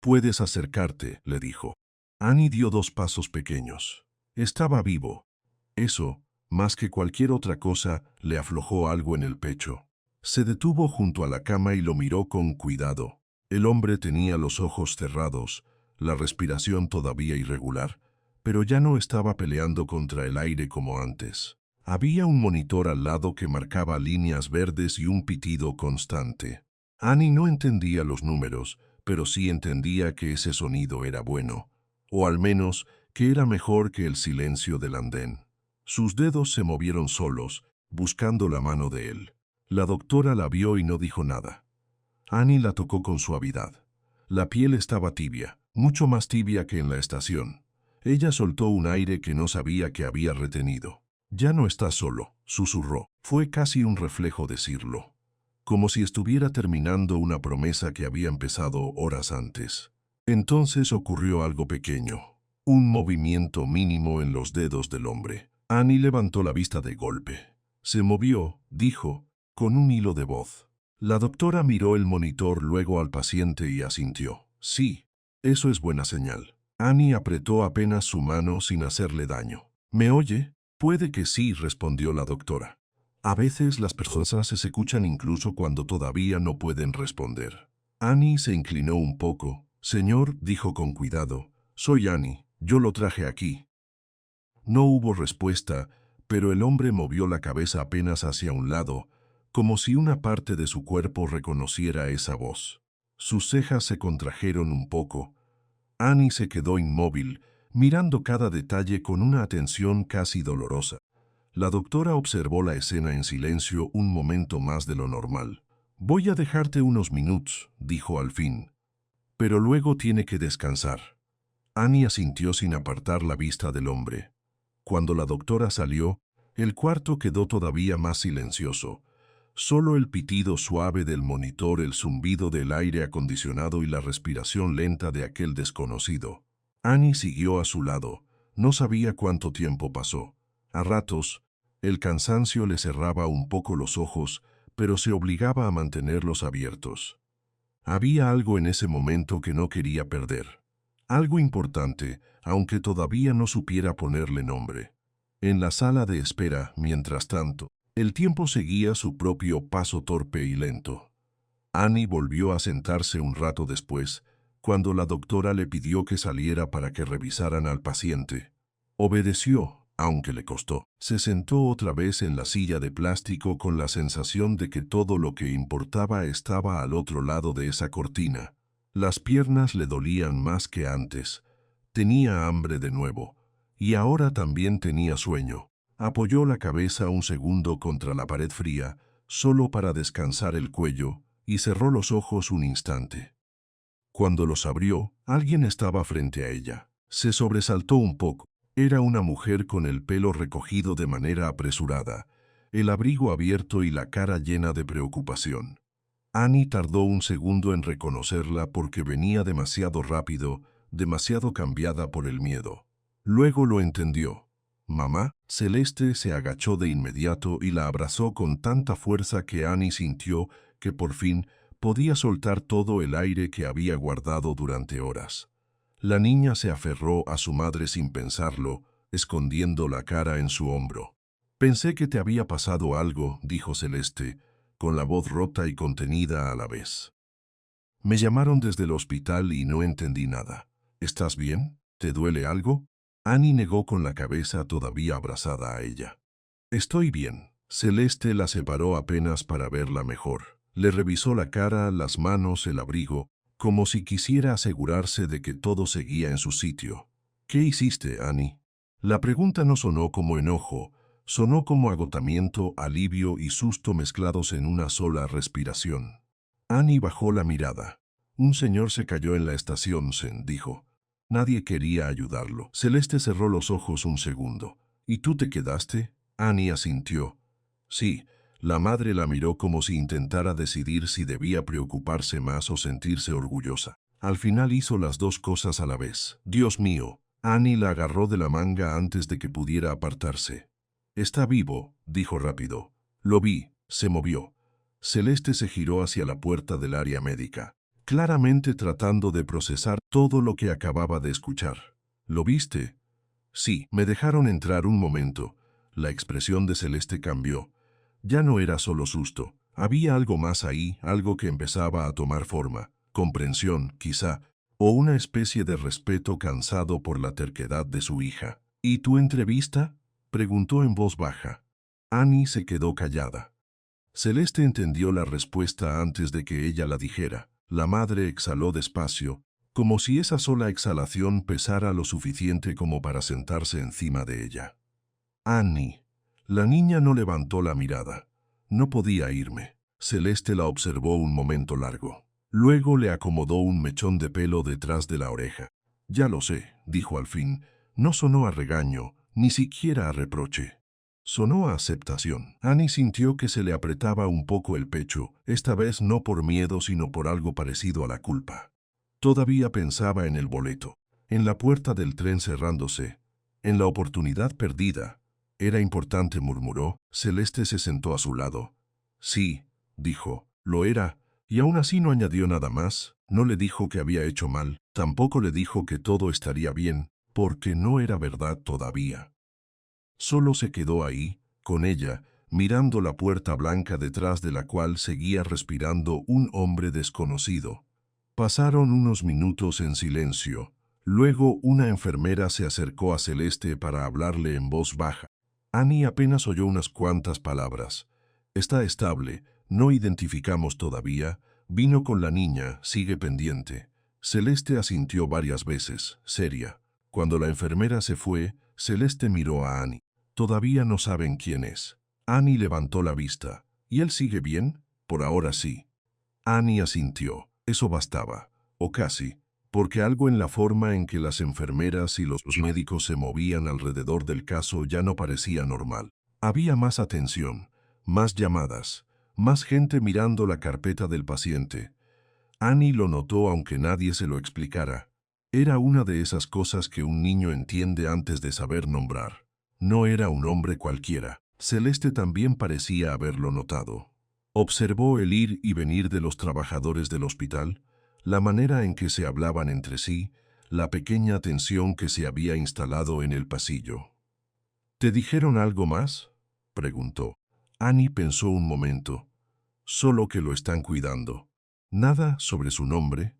«Puedes acercarte», le dijo. Annie dio 2 pasos pequeños. Estaba vivo. Eso, más que cualquier otra cosa, le aflojó algo en el pecho. Se detuvo junto a la cama y lo miró con cuidado. El hombre tenía los ojos cerrados, la respiración todavía irregular, pero ya no estaba peleando contra el aire como antes. Había un monitor al lado que marcaba líneas verdes y un pitido constante. Annie no entendía los números, pero sí entendía que ese sonido era bueno, o al menos que era mejor que el silencio del andén. Sus dedos se movieron solos, buscando la mano de él. La doctora la vio y no dijo nada. Annie la tocó con suavidad. La piel estaba tibia, mucho más tibia que en la estación. Ella soltó un aire que no sabía que había retenido. «Ya no estás solo», susurró. Fue casi un reflejo decirlo, como si estuviera terminando una promesa que había empezado horas antes. Entonces ocurrió algo pequeño, un movimiento mínimo en los dedos del hombre. Annie levantó la vista de golpe. Se movió, dijo, con un hilo de voz. La doctora miró el monitor, luego al paciente y asintió. «Sí, eso es buena señal». Annie apretó apenas su mano sin hacerle daño. «¿Me oye?» «Puede que sí», respondió la doctora. A veces las personas se escuchan incluso cuando todavía no pueden responder. Annie se inclinó un poco. «Señor», dijo con cuidado, «soy Annie, yo lo traje aquí». No hubo respuesta, pero el hombre movió la cabeza apenas hacia un lado, como si una parte de su cuerpo reconociera esa voz. Sus cejas se contrajeron un poco. Annie se quedó inmóvil, mirando cada detalle con una atención casi dolorosa. La doctora observó la escena en silencio un momento más de lo normal. «Voy a dejarte unos minutos», dijo al fin, «pero luego tiene que descansar». Annie asintió sin apartar la vista del hombre. Cuando la doctora salió, el cuarto quedó todavía más silencioso. Solo el pitido suave del monitor, el zumbido del aire acondicionado y la respiración lenta de aquel desconocido. Annie siguió a su lado. No sabía cuánto tiempo pasó. A ratos, el cansancio le cerraba un poco los ojos, pero se obligaba a mantenerlos abiertos. Había algo en ese momento que no quería perder. Algo importante, aunque todavía no supiera ponerle nombre. En la sala de espera, mientras tanto, el tiempo seguía su propio paso torpe y lento. Annie volvió a sentarse un rato después, cuando la doctora le pidió que saliera para que revisaran al paciente. Obedeció, aunque le costó. Se sentó otra vez en la silla de plástico con la sensación de que todo lo que importaba estaba al otro lado de esa cortina. Las piernas le dolían más que antes. Tenía hambre de nuevo, y ahora también tenía sueño. Apoyó la cabeza un segundo contra la pared fría, solo para descansar el cuello, y cerró los ojos un instante. Cuando los abrió, alguien estaba frente a ella. Se sobresaltó un poco. Era una mujer con el pelo recogido de manera apresurada, el abrigo abierto y la cara llena de preocupación. Annie tardó un segundo en reconocerla porque venía demasiado rápido, demasiado cambiada por el miedo. Luego lo entendió. «Mamá». Celeste se agachó de inmediato y la abrazó con tanta fuerza que Annie sintió que por fin podía soltar todo el aire que había guardado durante horas. La niña se aferró a su madre sin pensarlo, escondiendo la cara en su hombro. Pensé que te había pasado algo, dijo Celeste, con la voz rota y contenida a la vez. Me llamaron desde el hospital y no entendí nada. ¿Estás bien? ¿Te duele algo? Annie negó con la cabeza todavía abrazada a ella. Estoy bien. Celeste la separó apenas para verla mejor. Le revisó la cara, las manos, el abrigo, como si quisiera asegurarse de que todo seguía en su sitio. ¿Qué hiciste, Annie? La pregunta no sonó como enojo, sonó como agotamiento, alivio y susto mezclados en una sola respiración. Annie bajó la mirada. Un señor se cayó en la estación, dijo. Nadie quería ayudarlo. Celeste cerró los ojos un segundo. ¿Y tú te quedaste? Annie asintió. Sí. La madre la miró como si intentara decidir si debía preocuparse más o sentirse orgullosa. Al final hizo las dos cosas a la vez. Dios mío. Annie la agarró de la manga antes de que pudiera apartarse. Está vivo, dijo rápido. Lo vi, se movió. Celeste se giró hacia la puerta del área médica, claramente tratando de procesar todo lo que acababa de escuchar. ¿Lo viste? Sí, me dejaron entrar un momento. La expresión de Celeste cambió. Ya no era solo susto. Había algo más ahí, algo que empezaba a tomar forma. Comprensión, quizá, o una especie de respeto cansado por la terquedad de su hija. ¿Y tu entrevista? Preguntó en voz baja. Annie se quedó callada. Celeste entendió la respuesta antes de que ella la dijera. La madre exhaló despacio, como si esa sola exhalación pesara lo suficiente como para sentarse encima de ella. Annie. La niña no levantó la mirada. No podía irme. Celeste la observó un momento largo. Luego le acomodó un mechón de pelo detrás de la oreja. Ya lo sé, dijo al fin. No sonó a regaño, ni siquiera a reproche. Sonó a aceptación. Annie sintió que se le apretaba un poco el pecho, esta vez no por miedo sino por algo parecido a la culpa. Todavía pensaba en el boleto, en la puerta del tren cerrándose, en la oportunidad perdida. Era importante, murmuró. Celeste se sentó a su lado. Sí, dijo, lo era, y aún así no añadió nada más. No le dijo que había hecho mal, tampoco le dijo que todo estaría bien, porque no era verdad todavía. Solo se quedó ahí, con ella, mirando la puerta blanca detrás de la cual seguía respirando un hombre desconocido. Pasaron unos minutos en silencio. Luego una enfermera se acercó a Celeste para hablarle en voz baja. Annie apenas oyó unas cuantas palabras. Está estable, no identificamos todavía, vino con la niña, sigue pendiente. Celeste asintió varias veces, seria. Cuando la enfermera se fue, Celeste miró a Annie. Todavía no saben quién es. Annie levantó la vista. ¿Y él sigue bien? Por ahora sí. Annie asintió. Eso bastaba. O casi. Porque algo en la forma en que las enfermeras y los médicos se movían alrededor del caso ya no parecía normal. Había más atención, más llamadas, más gente mirando la carpeta del paciente. Annie lo notó aunque nadie se lo explicara. Era una de esas cosas que un niño entiende antes de saber nombrar. No era un hombre cualquiera. Celeste también parecía haberlo notado. Observó el ir y venir de los trabajadores del hospital, la manera en que se hablaban entre sí, la pequeña tensión que se había instalado en el pasillo. ¿Te dijeron algo más?, preguntó. Annie pensó un momento. Solo que lo están cuidando. ¿Nada sobre su nombre?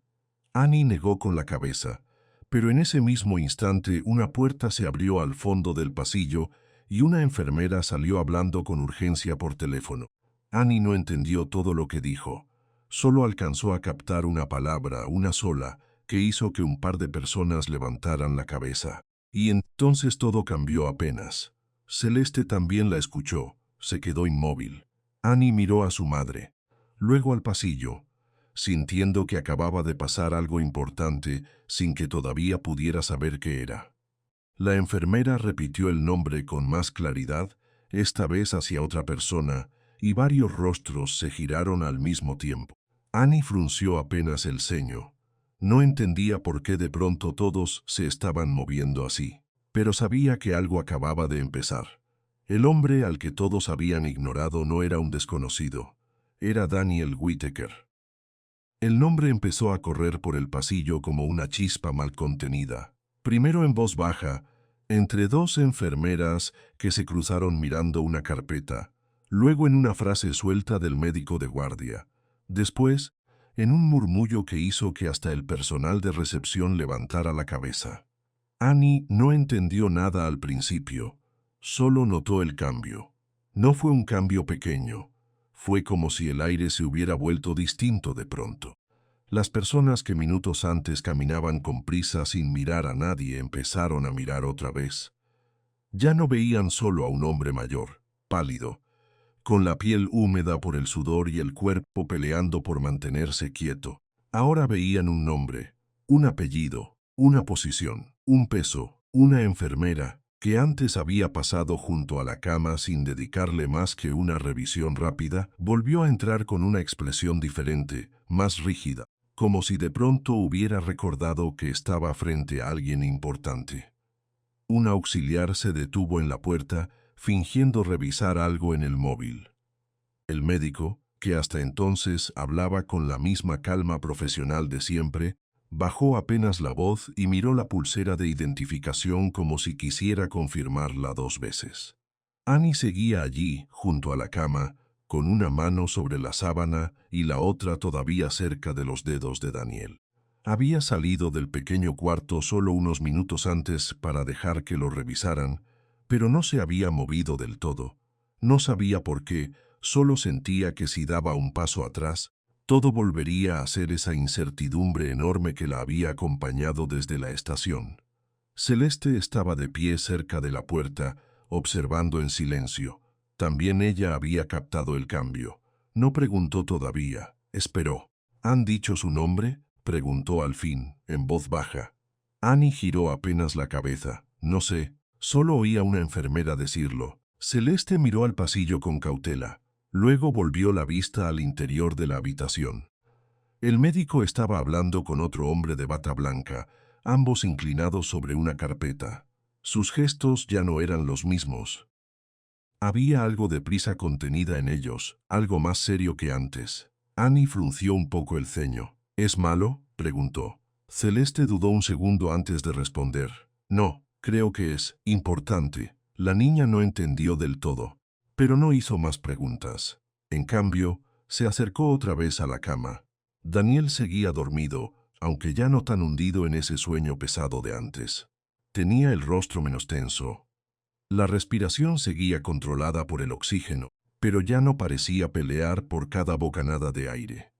Annie negó con la cabeza, pero en ese mismo instante una puerta se abrió al fondo del pasillo y una enfermera salió hablando con urgencia por teléfono. Annie no entendió todo lo que dijo. Solo alcanzó a captar una palabra, una sola, que hizo que un par de personas levantaran la cabeza. Y entonces todo cambió apenas. Celeste también la escuchó. Se quedó inmóvil. Annie miró a su madre, luego al pasillo, sintiendo que acababa de pasar algo importante sin que todavía pudiera saber qué era. La enfermera repitió el nombre con más claridad, esta vez hacia otra persona, y varios rostros se giraron al mismo tiempo. Annie frunció apenas el ceño. No entendía por qué de pronto todos se estaban moviendo así, pero sabía que algo acababa de empezar. El hombre al que todos habían ignorado no era un desconocido, era Daniel Whittaker. El nombre empezó a correr por el pasillo como una chispa mal contenida. Primero en voz baja, entre dos enfermeras que se cruzaron mirando una carpeta, luego en una frase suelta del médico de guardia, después en un murmullo que hizo que hasta el personal de recepción levantara la cabeza. Annie no entendió nada al principio, solo notó el cambio. No fue un cambio pequeño, fue como si el aire se hubiera vuelto distinto de pronto. Las personas que minutos antes caminaban con prisa sin mirar a nadie empezaron a mirar otra vez. Ya no veían solo a un hombre mayor, pálido, con la piel húmeda por el sudor y el cuerpo peleando por mantenerse quieto. Ahora veían un nombre, un apellido, una posición, un peso, una enfermera, que antes había pasado junto a la cama sin dedicarle más que una revisión rápida, volvió a entrar con una expresión diferente, más rígida, como si de pronto hubiera recordado que estaba frente a alguien importante. Un auxiliar se detuvo en la puerta, fingiendo revisar algo en el móvil. El médico, que hasta entonces hablaba con la misma calma profesional de siempre, bajó apenas la voz y miró la pulsera de identificación como si quisiera confirmarla 2 veces. Annie seguía allí, junto a la cama, con una mano sobre la sábana y la otra todavía cerca de los dedos de Daniel. Había salido del pequeño cuarto solo unos minutos antes para dejar que lo revisaran, pero no se había movido del todo. No sabía por qué, solo sentía que si daba un paso atrás, todo volvería a ser esa incertidumbre enorme que la había acompañado desde la estación. Celeste estaba de pie cerca de la puerta, observando en silencio. También ella había captado el cambio. No preguntó todavía, esperó. ¿Han dicho su nombre?, preguntó al fin, en voz baja. Annie giró apenas la cabeza. No sé, solo oí a una enfermera decirlo. Celeste miró al pasillo con cautela. Luego volvió la vista al interior de la habitación. El médico estaba hablando con otro hombre de bata blanca, ambos inclinados sobre una carpeta. Sus gestos ya no eran los mismos. Había algo de prisa contenida en ellos, algo más serio que antes. Annie frunció un poco el ceño. ¿Es malo?, preguntó. Celeste dudó un segundo antes de responder. No, creo que es importante. La niña no entendió del todo, pero no hizo más preguntas. En cambio, se acercó otra vez a la cama. Daniel seguía dormido, aunque ya no tan hundido en ese sueño pesado de antes. Tenía el rostro menos tenso. La respiración seguía controlada por el oxígeno, pero ya no parecía pelear por cada bocanada de aire.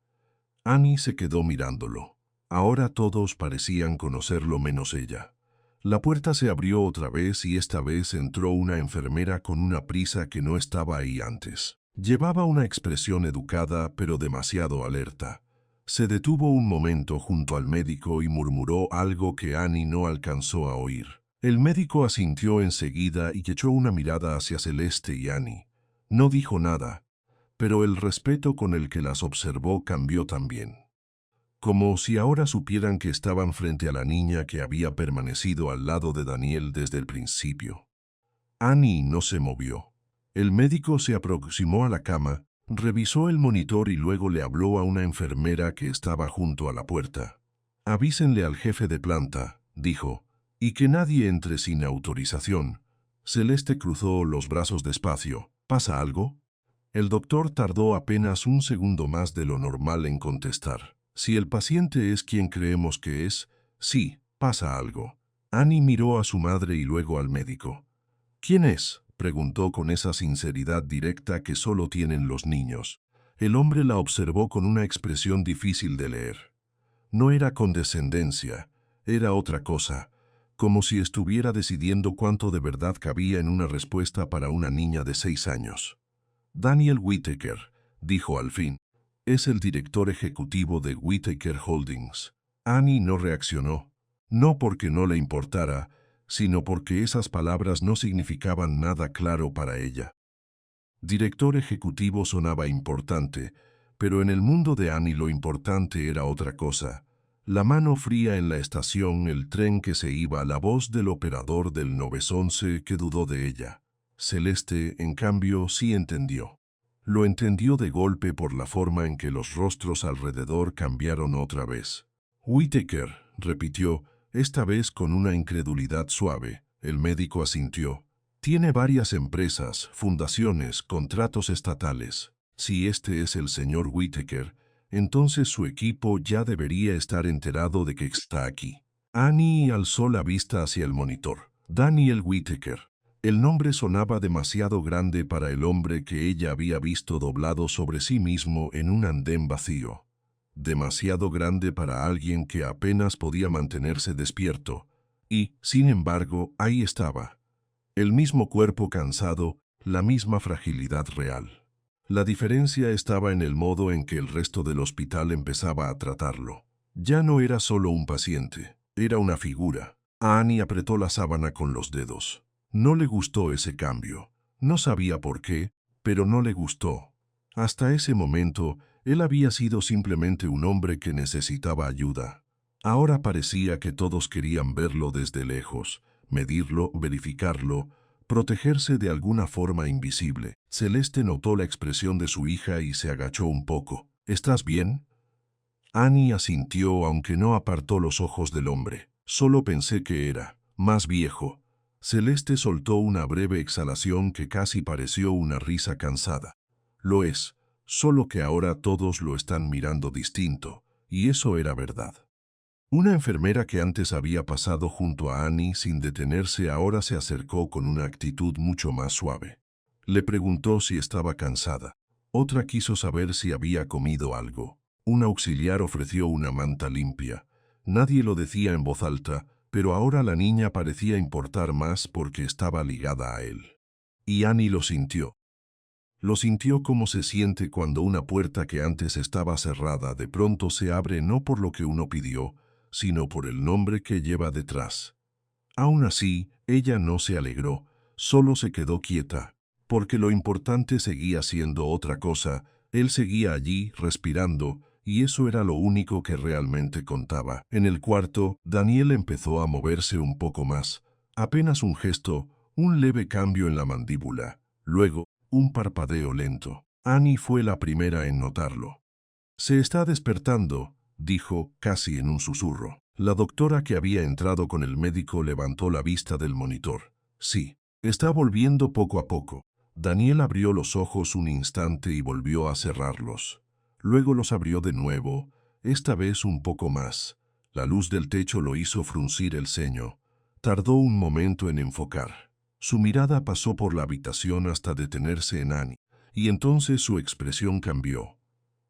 Annie se quedó mirándolo. Ahora todos parecían conocerlo menos ella. La puerta se abrió otra vez y esta vez entró una enfermera con una prisa que no estaba ahí antes. Llevaba una expresión educada pero demasiado alerta. Se detuvo un momento junto al médico y murmuró algo que Annie no alcanzó a oír. El médico asintió enseguida y echó una mirada hacia Celeste y Annie. No dijo nada, pero el respeto con el que las observó cambió también. Como si ahora supieran que estaban frente a la niña que había permanecido al lado de Daniel desde el principio. Annie no se movió. El médico se aproximó a la cama, revisó el monitor y luego le habló a una enfermera que estaba junto a la puerta. «Avísenle al jefe de planta», dijo, «y que nadie entre sin autorización». Celeste cruzó los brazos despacio. «¿Pasa algo?». El doctor tardó apenas un segundo más de lo normal en contestar. «Si el paciente es quien creemos que es, sí, pasa algo». Annie miró a su madre y luego al médico. «¿Quién es?», preguntó con esa sinceridad directa que solo tienen los niños. El hombre la observó con una expresión difícil de leer. No era condescendencia, era otra cosa, como si estuviera decidiendo cuánto de verdad cabía en una respuesta para una niña de 6 años. «Daniel Whittaker», dijo al fin. «Es el director ejecutivo de Whittaker Holdings». Annie no reaccionó, no porque no le importara, sino porque esas palabras no significaban nada claro para ella. Director ejecutivo sonaba importante, pero en el mundo de Annie lo importante era otra cosa. La mano fría en la estación, el tren que se iba, la voz del operador del 911 que dudó de ella. Celeste, en cambio, sí entendió. Lo entendió de golpe por la forma en que los rostros alrededor cambiaron otra vez. «Whittaker», repitió, esta vez con una incredulidad suave. El médico asintió. Tiene varias empresas, fundaciones, contratos estatales. Si este es el señor Whittaker, entonces su equipo ya debería estar enterado de que está aquí. Annie alzó la vista hacia el monitor. Daniel Whittaker. El nombre sonaba demasiado grande para el hombre que ella había visto doblado sobre sí mismo en un andén vacío. Demasiado grande para alguien que apenas podía mantenerse despierto. Y, sin embargo, ahí estaba. El mismo cuerpo cansado, la misma fragilidad real. La diferencia estaba en el modo en que el resto del hospital empezaba a tratarlo. Ya no era solo un paciente, era una figura. Annie apretó la sábana con los dedos. No le gustó ese cambio. No sabía por qué, pero no le gustó. Hasta ese momento, él había sido simplemente un hombre que necesitaba ayuda. Ahora parecía que todos querían verlo desde lejos, medirlo, verificarlo, protegerse de alguna forma invisible. Celeste notó la expresión de su hija y se agachó un poco. ¿Estás bien? Annie asintió aunque no apartó los ojos del hombre. Solo pensé que era más viejo. Celeste soltó una breve exhalación que casi pareció una risa cansada. Lo es, solo que ahora todos lo están mirando distinto, y eso era verdad. Una enfermera que antes había pasado junto a Annie sin detenerse ahora se acercó con una actitud mucho más suave. Le preguntó si estaba cansada. Otra quiso saber si había comido algo. Un auxiliar ofreció una manta limpia. Nadie lo decía en voz alta, pero ahora la niña parecía importar más porque estaba ligada a él. Y Annie lo sintió. Lo sintió como se siente cuando una puerta que antes estaba cerrada de pronto se abre no por lo que uno pidió, sino por el nombre que lleva detrás. Aún así, ella no se alegró, solo se quedó quieta, porque lo importante seguía siendo otra cosa. Él seguía allí, respirando, y eso era lo único que realmente contaba. En el cuarto, Daniel empezó a moverse un poco más. Apenas un gesto, un leve cambio en la mandíbula. Luego, un parpadeo lento. Annie fue la primera en notarlo. «Se está despertando», dijo, casi en un susurro. La doctora que había entrado con el médico levantó la vista del monitor. «Sí, está volviendo poco a poco». Daniel abrió los ojos un instante y volvió a cerrarlos. Luego los abrió de nuevo, esta vez un poco más. La luz del techo lo hizo fruncir el ceño. Tardó un momento en enfocar. Su mirada pasó por la habitación hasta detenerse en Annie, y entonces su expresión cambió.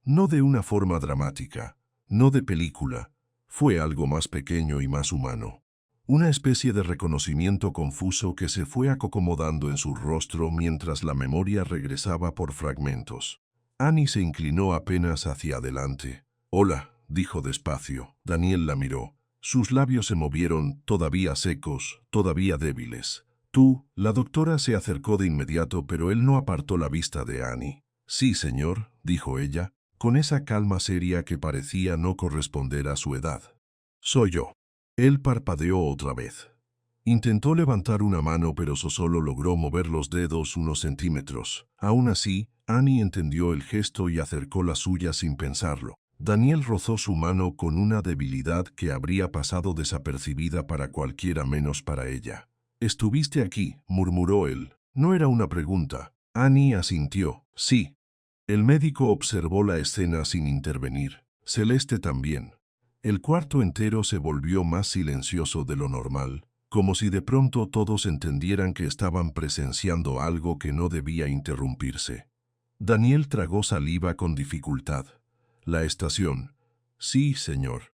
No de una forma dramática, no de película, fue algo más pequeño y más humano. Una especie de reconocimiento confuso que se fue acomodando en su rostro mientras la memoria regresaba por fragmentos. Annie se inclinó apenas hacia adelante. «Hola», dijo despacio. Daniel la miró. Sus labios se movieron, todavía secos, todavía débiles. «Tú», la doctora se acercó de inmediato, pero él no apartó la vista de Annie. «Sí, señor», dijo ella, con esa calma seria que parecía no corresponder a su edad. «Soy yo». Él parpadeó otra vez. Intentó levantar una mano, pero solo logró mover los dedos unos centímetros. Aún así, Annie entendió el gesto y acercó la suya sin pensarlo. Daniel rozó su mano con una debilidad que habría pasado desapercibida para cualquiera menos para ella. «Estuviste aquí», murmuró él. No era una pregunta. Annie asintió. «Sí». El médico observó la escena sin intervenir. Celeste también. El cuarto entero se volvió más silencioso de lo normal, como si de pronto todos entendieran que estaban presenciando algo que no debía interrumpirse. Daniel tragó saliva con dificultad. «La estación». «Sí, señor».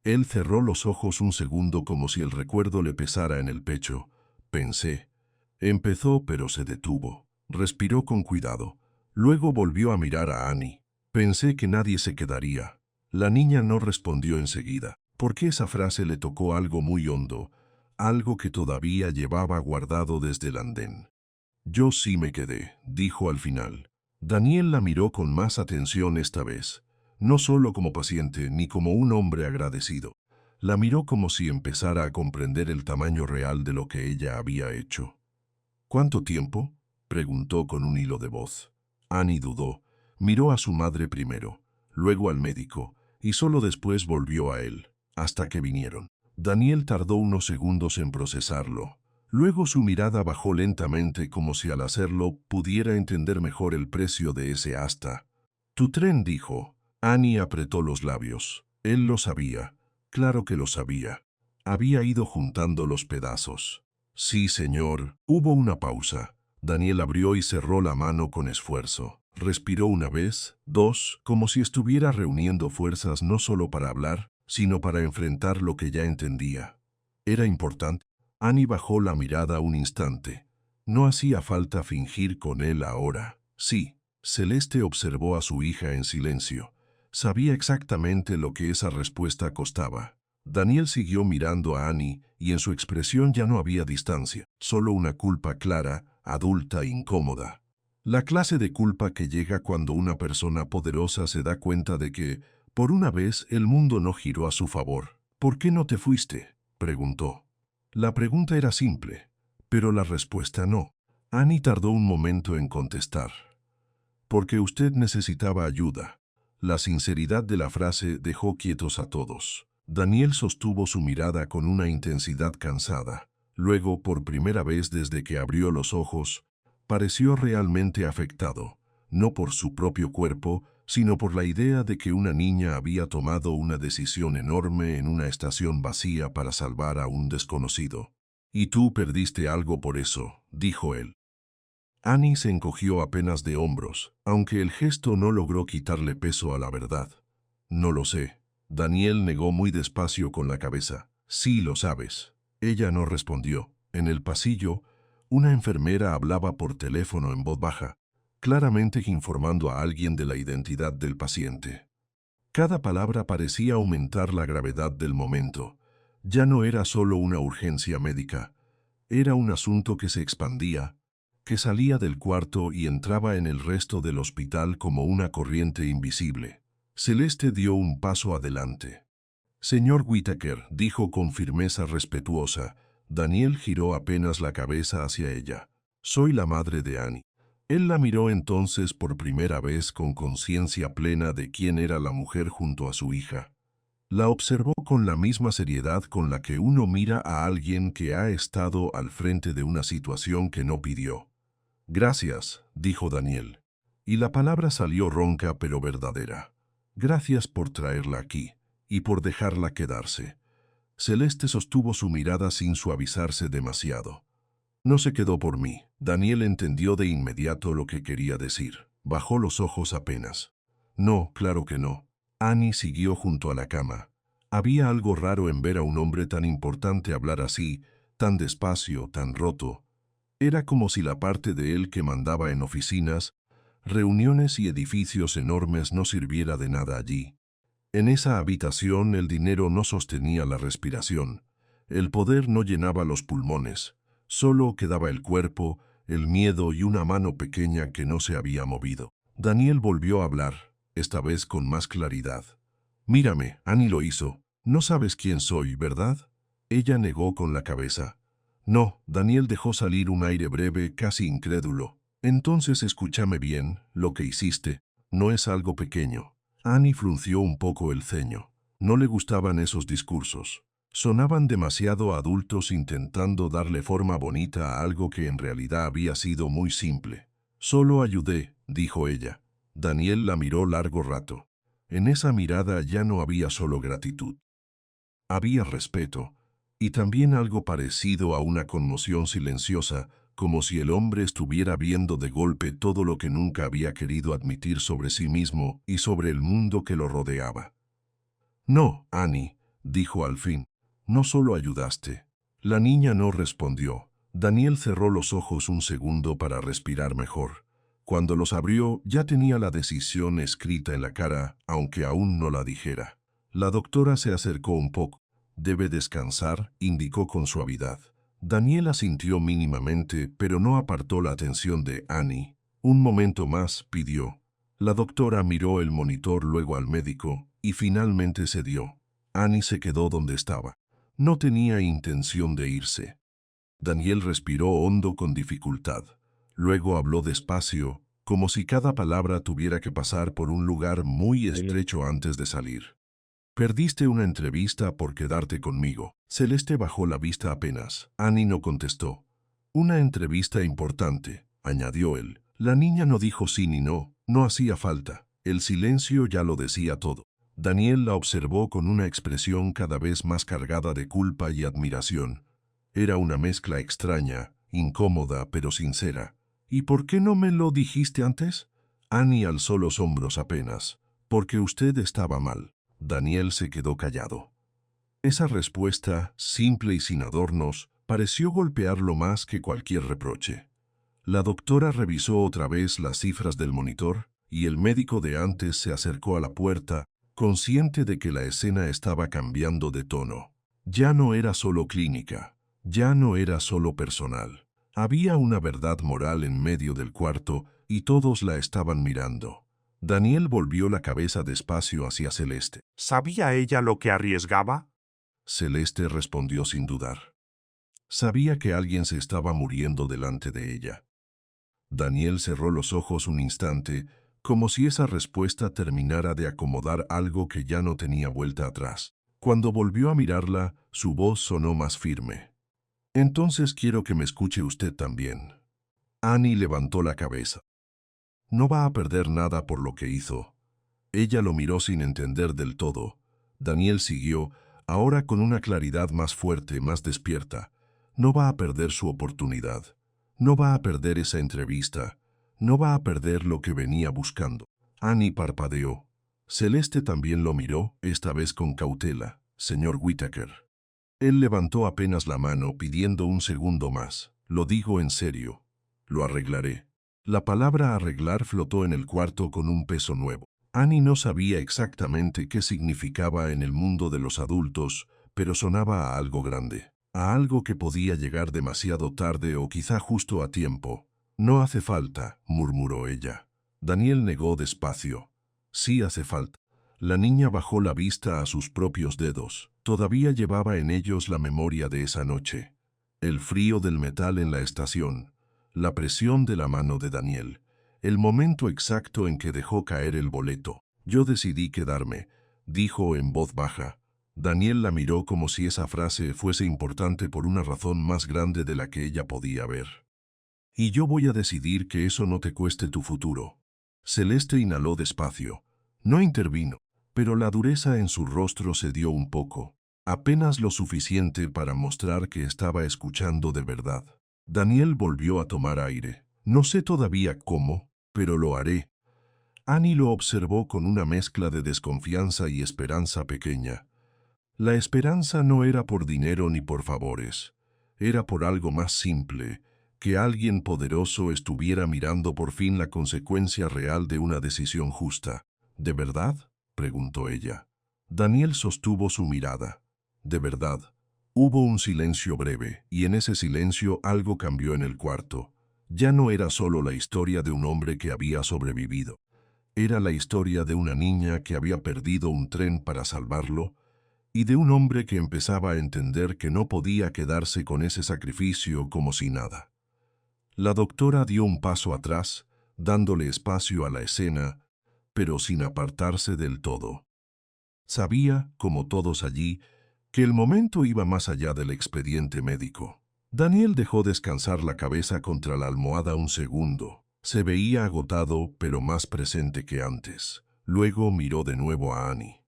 Él cerró los ojos un segundo como si el recuerdo le pesara en el pecho. «Pensé». Empezó, pero se detuvo. Respiró con cuidado. Luego volvió a mirar a Annie. «Pensé que nadie se quedaría». La niña no respondió enseguida, porque esa frase le tocó algo muy hondo, algo que todavía llevaba guardado desde el andén. «Yo sí me quedé», dijo al final. Daniel la miró con más atención esta vez, no solo como paciente ni como un hombre agradecido. La miró como si empezara a comprender el tamaño real de lo que ella había hecho. «¿Cuánto tiempo?», preguntó con un hilo de voz. Annie dudó. Miró a su madre primero, luego al médico, y solo después volvió a él, hasta que vinieron. Daniel tardó unos segundos en procesarlo. Luego su mirada bajó lentamente como si al hacerlo pudiera entender mejor el precio de ese asta. «Tu tren», dijo. Annie apretó los labios. Él lo sabía. Claro que lo sabía. Había ido juntando los pedazos. «Sí, señor». Hubo una pausa. Daniel abrió y cerró la mano con esfuerzo. Respiró una vez, dos, como si estuviera reuniendo fuerzas no solo para hablar, sino para enfrentar lo que ya entendía. Era importante. Annie bajó la mirada un instante. No hacía falta fingir con él ahora. Sí, Celeste observó a su hija en silencio. Sabía exactamente lo que esa respuesta costaba. Daniel siguió mirando a Annie y en su expresión ya no había distancia, solo una culpa clara, adulta e incómoda. La clase de culpa que llega cuando una persona poderosa se da cuenta de que, por una vez, el mundo no giró a su favor. «¿Por qué no te fuiste?», preguntó. La pregunta era simple, pero la respuesta no. Annie tardó un momento en contestar. «Porque usted necesitaba ayuda». La sinceridad de la frase dejó quietos a todos. Daniel sostuvo su mirada con una intensidad cansada. Luego, por primera vez desde que abrió los ojos, pareció realmente afectado, no por su propio cuerpo, sino por la idea de que una niña había tomado una decisión enorme en una estación vacía para salvar a un desconocido. «Y tú perdiste algo por eso», dijo él. Annie se encogió apenas de hombros, aunque el gesto no logró quitarle peso a la verdad. «No lo sé». Daniel negó muy despacio con la cabeza. «Sí lo sabes». Ella no respondió. En el pasillo, una enfermera hablaba por teléfono en voz baja, claramente informando a alguien de la identidad del paciente. Cada palabra parecía aumentar la gravedad del momento. Ya no era solo una urgencia médica, era un asunto que se expandía, que salía del cuarto y entraba en el resto del hospital como una corriente invisible. Celeste dio un paso adelante. «Señor Whittaker», dijo con firmeza respetuosa. Daniel giró apenas la cabeza hacia ella. «Soy la madre de Annie». Él la miró entonces por primera vez con conciencia plena de quién era la mujer junto a su hija. La observó con la misma seriedad con la que uno mira a alguien que ha estado al frente de una situación que no pidió. «Gracias», dijo Daniel. Y la palabra salió ronca pero verdadera. «Gracias por traerla aquí y por dejarla quedarse». Celeste sostuvo su mirada sin suavizarse demasiado. «No se quedó por mí». Daniel entendió de inmediato lo que quería decir. Bajó los ojos apenas. «No, claro que no». Annie siguió junto a la cama. Había algo raro en ver a un hombre tan importante hablar así, tan despacio, tan roto. Era como si la parte de él que mandaba en oficinas, reuniones y edificios enormes no sirviera de nada allí. En esa habitación el dinero no sostenía la respiración, el poder no llenaba los pulmones, solo quedaba el cuerpo, el miedo y una mano pequeña que no se había movido. Daniel volvió a hablar, esta vez con más claridad. «Mírame», Annie lo hizo. «No sabes quién soy, ¿verdad?». Ella negó con la cabeza. «No», Daniel dejó salir un aire breve, casi incrédulo. «Entonces escúchame bien, lo que hiciste no es algo pequeño». Annie frunció un poco el ceño. No le gustaban esos discursos. Sonaban demasiado adultos intentando darle forma bonita a algo que en realidad había sido muy simple. «Solo ayudé», dijo ella. Daniel la miró largo rato. En esa mirada ya no había solo gratitud. Había respeto, y también algo parecido a una conmoción silenciosa, como si el hombre estuviera viendo de golpe todo lo que nunca había querido admitir sobre sí mismo y sobre el mundo que lo rodeaba. «No, Annie», dijo al fin, «no solo ayudaste». La niña no respondió. Daniel cerró los ojos un segundo para respirar mejor. Cuando los abrió, ya tenía la decisión escrita en la cara, aunque aún no la dijera. La doctora se acercó un poco. «Debe descansar», indicó con suavidad. Daniel asintió mínimamente, pero no apartó la atención de Annie. «Un momento más», pidió. La doctora miró el monitor, luego al médico, y finalmente cedió. Annie se quedó donde estaba. No tenía intención de irse. Daniel respiró hondo con dificultad. Luego habló despacio, como si cada palabra tuviera que pasar por un lugar muy estrecho antes de salir. Perdiste una entrevista por quedarte conmigo. Celeste bajó la vista apenas. Annie no contestó. Una entrevista importante, añadió él. La niña no dijo sí ni no, no hacía falta. El silencio ya lo decía todo. Daniel la observó con una expresión cada vez más cargada de culpa y admiración. Era una mezcla extraña, incómoda, pero sincera. ¿Y por qué no me lo dijiste antes? Annie alzó los hombros apenas. Porque usted estaba mal. Daniel se quedó callado. Esa respuesta, simple y sin adornos, pareció golpearlo más que cualquier reproche. La doctora revisó otra vez las cifras del monitor, y el médico de antes se acercó a la puerta, consciente de que la escena estaba cambiando de tono. Ya no era solo clínica, ya no era solo personal. Había una verdad moral en medio del cuarto y todos la estaban mirando. Daniel volvió la cabeza despacio hacia Celeste. ¿Sabía ella lo que arriesgaba? Celeste respondió sin dudar. Sabía que alguien se estaba muriendo delante de ella. Daniel cerró los ojos un instante, como si esa respuesta terminara de acomodar algo que ya no tenía vuelta atrás. Cuando volvió a mirarla, su voz sonó más firme. Entonces quiero que me escuche usted también. Annie levantó la cabeza. No va a perder nada por lo que hizo. Ella lo miró sin entender del todo. Daniel siguió, ahora con una claridad más fuerte, más despierta. No va a perder su oportunidad. No va a perder esa entrevista. No va a perder lo que venía buscando. Annie parpadeó. Celeste también lo miró, esta vez con cautela. Señor Whittaker. Él levantó apenas la mano pidiendo un segundo más. Lo digo en serio. Lo arreglaré. La palabra arreglar flotó en el cuarto con un peso nuevo. Annie no sabía exactamente qué significaba en el mundo de los adultos, pero sonaba a algo grande, a algo que podía llegar demasiado tarde o quizá justo a tiempo. No hace falta, murmuró ella. Daniel negó despacio. Sí hace falta. La niña bajó la vista a sus propios dedos. Todavía llevaba en ellos la memoria de esa noche. El frío del metal en la estación, la presión de la mano de Daniel. El momento exacto en que dejó caer el boleto. Yo decidí quedarme, dijo en voz baja. Daniel la miró como si esa frase fuese importante por una razón más grande de la que ella podía ver. Y yo voy a decidir que eso no te cueste tu futuro. Celeste inhaló despacio. No intervino, pero la dureza en su rostro cedió un poco, apenas lo suficiente para mostrar que estaba escuchando de verdad. Daniel volvió a tomar aire. No sé todavía cómo, pero lo haré. Annie lo observó con una mezcla de desconfianza y esperanza pequeña. La esperanza no era por dinero ni por favores. Era por algo más simple, que alguien poderoso estuviera mirando por fin la consecuencia real de una decisión justa. ¿De verdad?, preguntó ella. Daniel sostuvo su mirada. De verdad. Hubo un silencio breve, y en ese silencio algo cambió en el cuarto. Ya no era solo la historia de un hombre que había sobrevivido. Era la historia de una niña que había perdido un tren para salvarlo, y de un hombre que empezaba a entender que no podía quedarse con ese sacrificio como si nada. La doctora dio un paso atrás, dándole espacio a la escena, pero sin apartarse del todo. Sabía, como todos allí, que el momento iba más allá del expediente médico. Daniel dejó descansar la cabeza contra la almohada un segundo. Se veía agotado, pero más presente que antes. Luego miró de nuevo a Annie.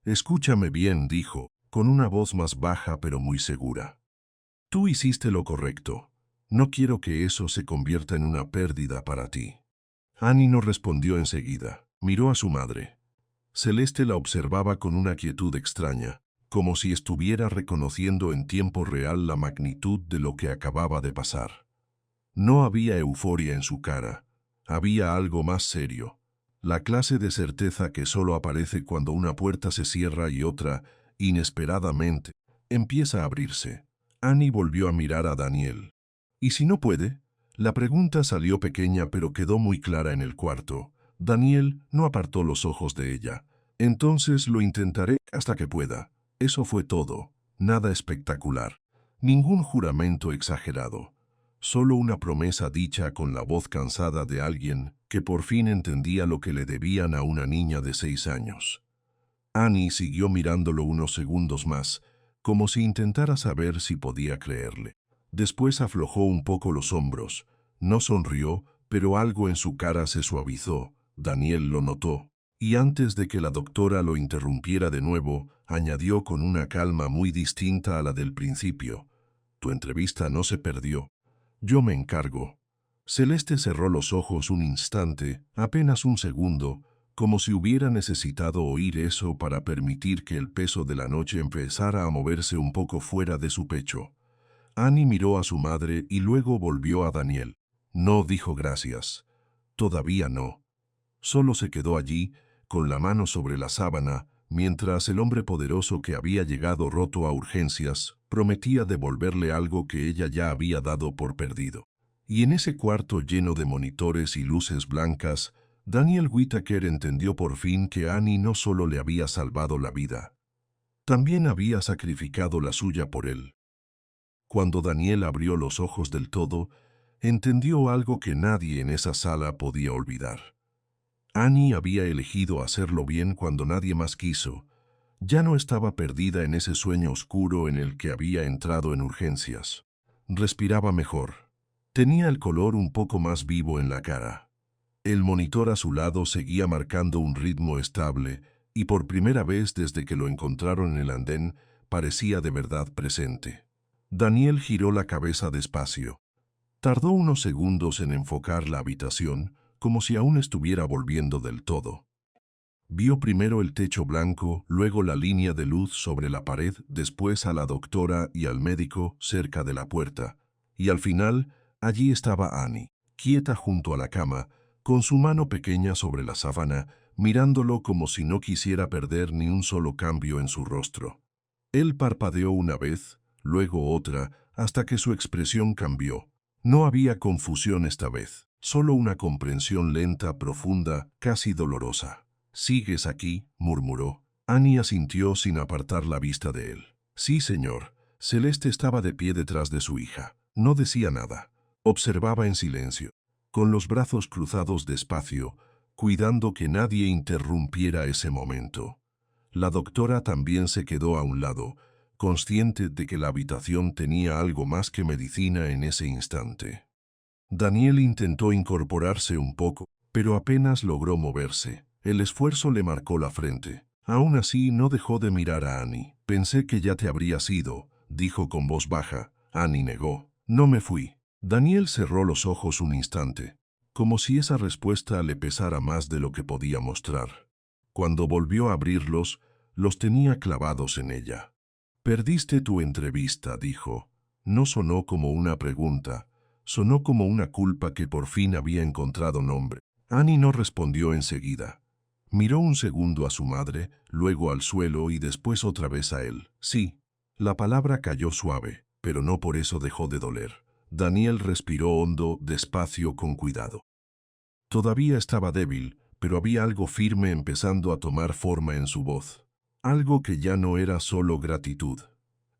«Escúchame bien», dijo, con una voz más baja pero muy segura. «Tú hiciste lo correcto. No quiero que eso se convierta en una pérdida para ti». Annie no respondió enseguida. Miró a su madre. Celeste la observaba con una quietud extraña, como si estuviera reconociendo en tiempo real la magnitud de lo que acababa de pasar. No había euforia en su cara, había algo más serio, la clase de certeza que solo aparece cuando una puerta se cierra y otra, inesperadamente, empieza a abrirse. Annie volvió a mirar a Daniel. ¿Y si no puede? La pregunta salió pequeña pero quedó muy clara en el cuarto. Daniel no apartó los ojos de ella. Entonces lo intentaré hasta que pueda. Eso fue todo. Nada espectacular. Ningún juramento exagerado. Solo una promesa dicha con la voz cansada de alguien que por fin entendía lo que le debían a una niña de 6 años. Annie siguió mirándolo unos segundos más, como si intentara saber si podía creerle. Después aflojó un poco los hombros. No sonrió, pero algo en su cara se suavizó. Daniel lo notó. Y antes de que la doctora lo interrumpiera de nuevo, añadió con una calma muy distinta a la del principio. Tu entrevista no se perdió. Yo me encargo. Celeste cerró los ojos un instante, apenas un segundo, como si hubiera necesitado oír eso para permitir que el peso de la noche empezara a moverse un poco fuera de su pecho. Annie miró a su madre y luego volvió a Daniel. No dijo gracias. Todavía no. Solo se quedó allí, con la mano sobre la sábana, mientras el hombre poderoso que había llegado roto a urgencias prometía devolverle algo que ella ya había dado por perdido. Y en ese cuarto lleno de monitores y luces blancas, Daniel Whittaker entendió por fin que Annie no solo le había salvado la vida, también había sacrificado la suya por él. Cuando Daniel abrió los ojos del todo, entendió algo que nadie en esa sala podía olvidar. Annie había elegido hacerlo bien cuando nadie más quiso. Ya no estaba perdida en ese sueño oscuro en el que había entrado en urgencias. Respiraba mejor. Tenía el color un poco más vivo en la cara. El monitor a su lado seguía marcando un ritmo estable y por primera vez desde que lo encontraron en el andén parecía de verdad presente. Daniel giró la cabeza despacio. Tardó unos segundos en enfocar la habitación, como si aún estuviera volviendo del todo. Vio primero el techo blanco, luego la línea de luz sobre la pared, después a la doctora y al médico cerca de la puerta. Y al final, allí estaba Annie, quieta junto a la cama, con su mano pequeña sobre la sábana, mirándolo como si no quisiera perder ni un solo cambio en su rostro. Él parpadeó una vez, luego otra, hasta que su expresión cambió. No había confusión esta vez, solo una comprensión lenta, profunda, casi dolorosa. «¿Sigues aquí?», murmuró. Annie asintió sin apartar la vista de él. «Sí, señor». Celeste estaba de pie detrás de su hija. No decía nada. Observaba en silencio, con los brazos cruzados despacio, cuidando que nadie interrumpiera ese momento. La doctora también se quedó a un lado, consciente de que la habitación tenía algo más que medicina en ese instante. Daniel intentó incorporarse un poco, pero apenas logró moverse. El esfuerzo le marcó la frente. Aún así, no dejó de mirar a Annie. «Pensé que ya te habrías ido», dijo con voz baja. Annie negó. «No me fui». Daniel cerró los ojos un instante, como si esa respuesta le pesara más de lo que podía mostrar. Cuando volvió a abrirlos, los tenía clavados en ella. «Perdiste tu entrevista», dijo. No sonó como una pregunta, sonó como una culpa que por fin había encontrado nombre. Annie no respondió enseguida. Miró un segundo a su madre, luego al suelo y después otra vez a él. Sí, la palabra cayó suave, pero no por eso dejó de doler. Daniel respiró hondo, despacio, con cuidado. Todavía estaba débil, pero había algo firme empezando a tomar forma en su voz. Algo que ya no era solo gratitud,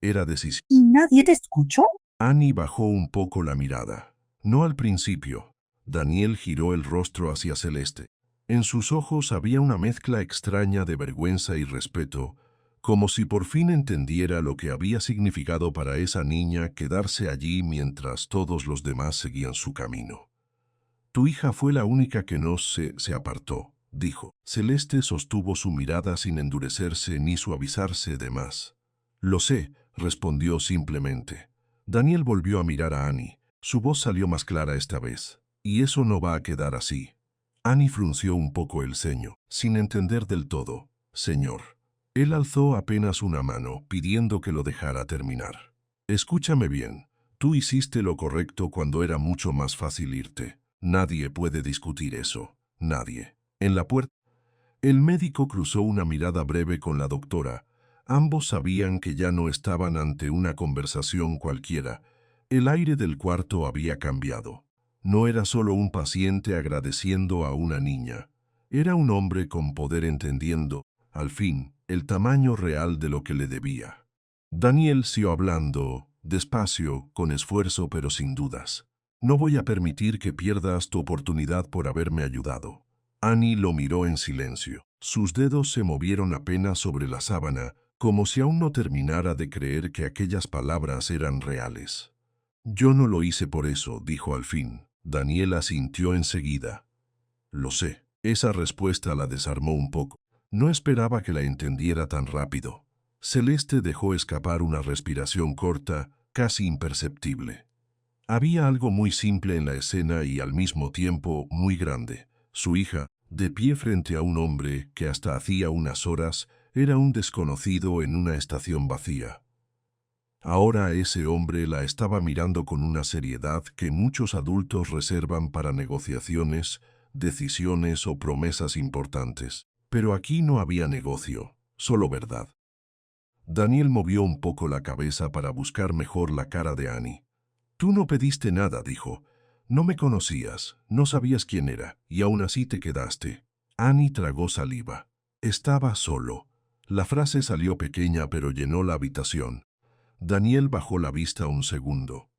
era decisión. ¿Y nadie te escuchó? Annie bajó un poco la mirada. No al principio. Daniel giró el rostro hacia Celeste. En sus ojos había una mezcla extraña de vergüenza y respeto, como si por fin entendiera lo que había significado para esa niña quedarse allí mientras todos los demás seguían su camino. «Tu hija fue la única que no se apartó», dijo. Celeste sostuvo su mirada sin endurecerse ni suavizarse de más. «Lo sé», respondió simplemente. Daniel volvió a mirar a Annie. Su voz salió más clara esta vez. «Y eso no va a quedar así». Annie frunció un poco el ceño, sin entender del todo. «Señor». Él alzó apenas una mano, pidiendo que lo dejara terminar. «Escúchame bien. Tú hiciste lo correcto cuando era mucho más fácil irte. Nadie puede discutir eso. Nadie». En la puerta, el médico cruzó una mirada breve con la doctora. Ambos sabían que ya no estaban ante una conversación cualquiera. El aire del cuarto había cambiado. No era solo un paciente agradeciendo a una niña. Era un hombre con poder entendiendo, al fin, el tamaño real de lo que le debía. Daniel siguió hablando, despacio, con esfuerzo pero sin dudas. «No voy a permitir que pierdas tu oportunidad por haberme ayudado». Annie lo miró en silencio. Sus dedos se movieron apenas sobre la sábana, como si aún no terminara de creer que aquellas palabras eran reales. «Yo no lo hice por eso», dijo al fin. Daniel asintió enseguida. «Lo sé». Esa respuesta la desarmó un poco. No esperaba que la entendiera tan rápido. Celeste dejó escapar una respiración corta, casi imperceptible. Había algo muy simple en la escena y al mismo tiempo muy grande. Su hija, de pie frente a un hombre que hasta hacía unas horas era un desconocido en una estación vacía. Ahora ese hombre la estaba mirando con una seriedad que muchos adultos reservan para negociaciones, decisiones o promesas importantes. Pero aquí no había negocio, solo verdad. Daniel movió un poco la cabeza para buscar mejor la cara de Annie. «Tú no pediste nada», dijo. «No me conocías, no sabías quién era, y aún así te quedaste». Annie tragó saliva. Estaba solo. La frase salió pequeña pero llenó la habitación. Daniel bajó la vista un segundo.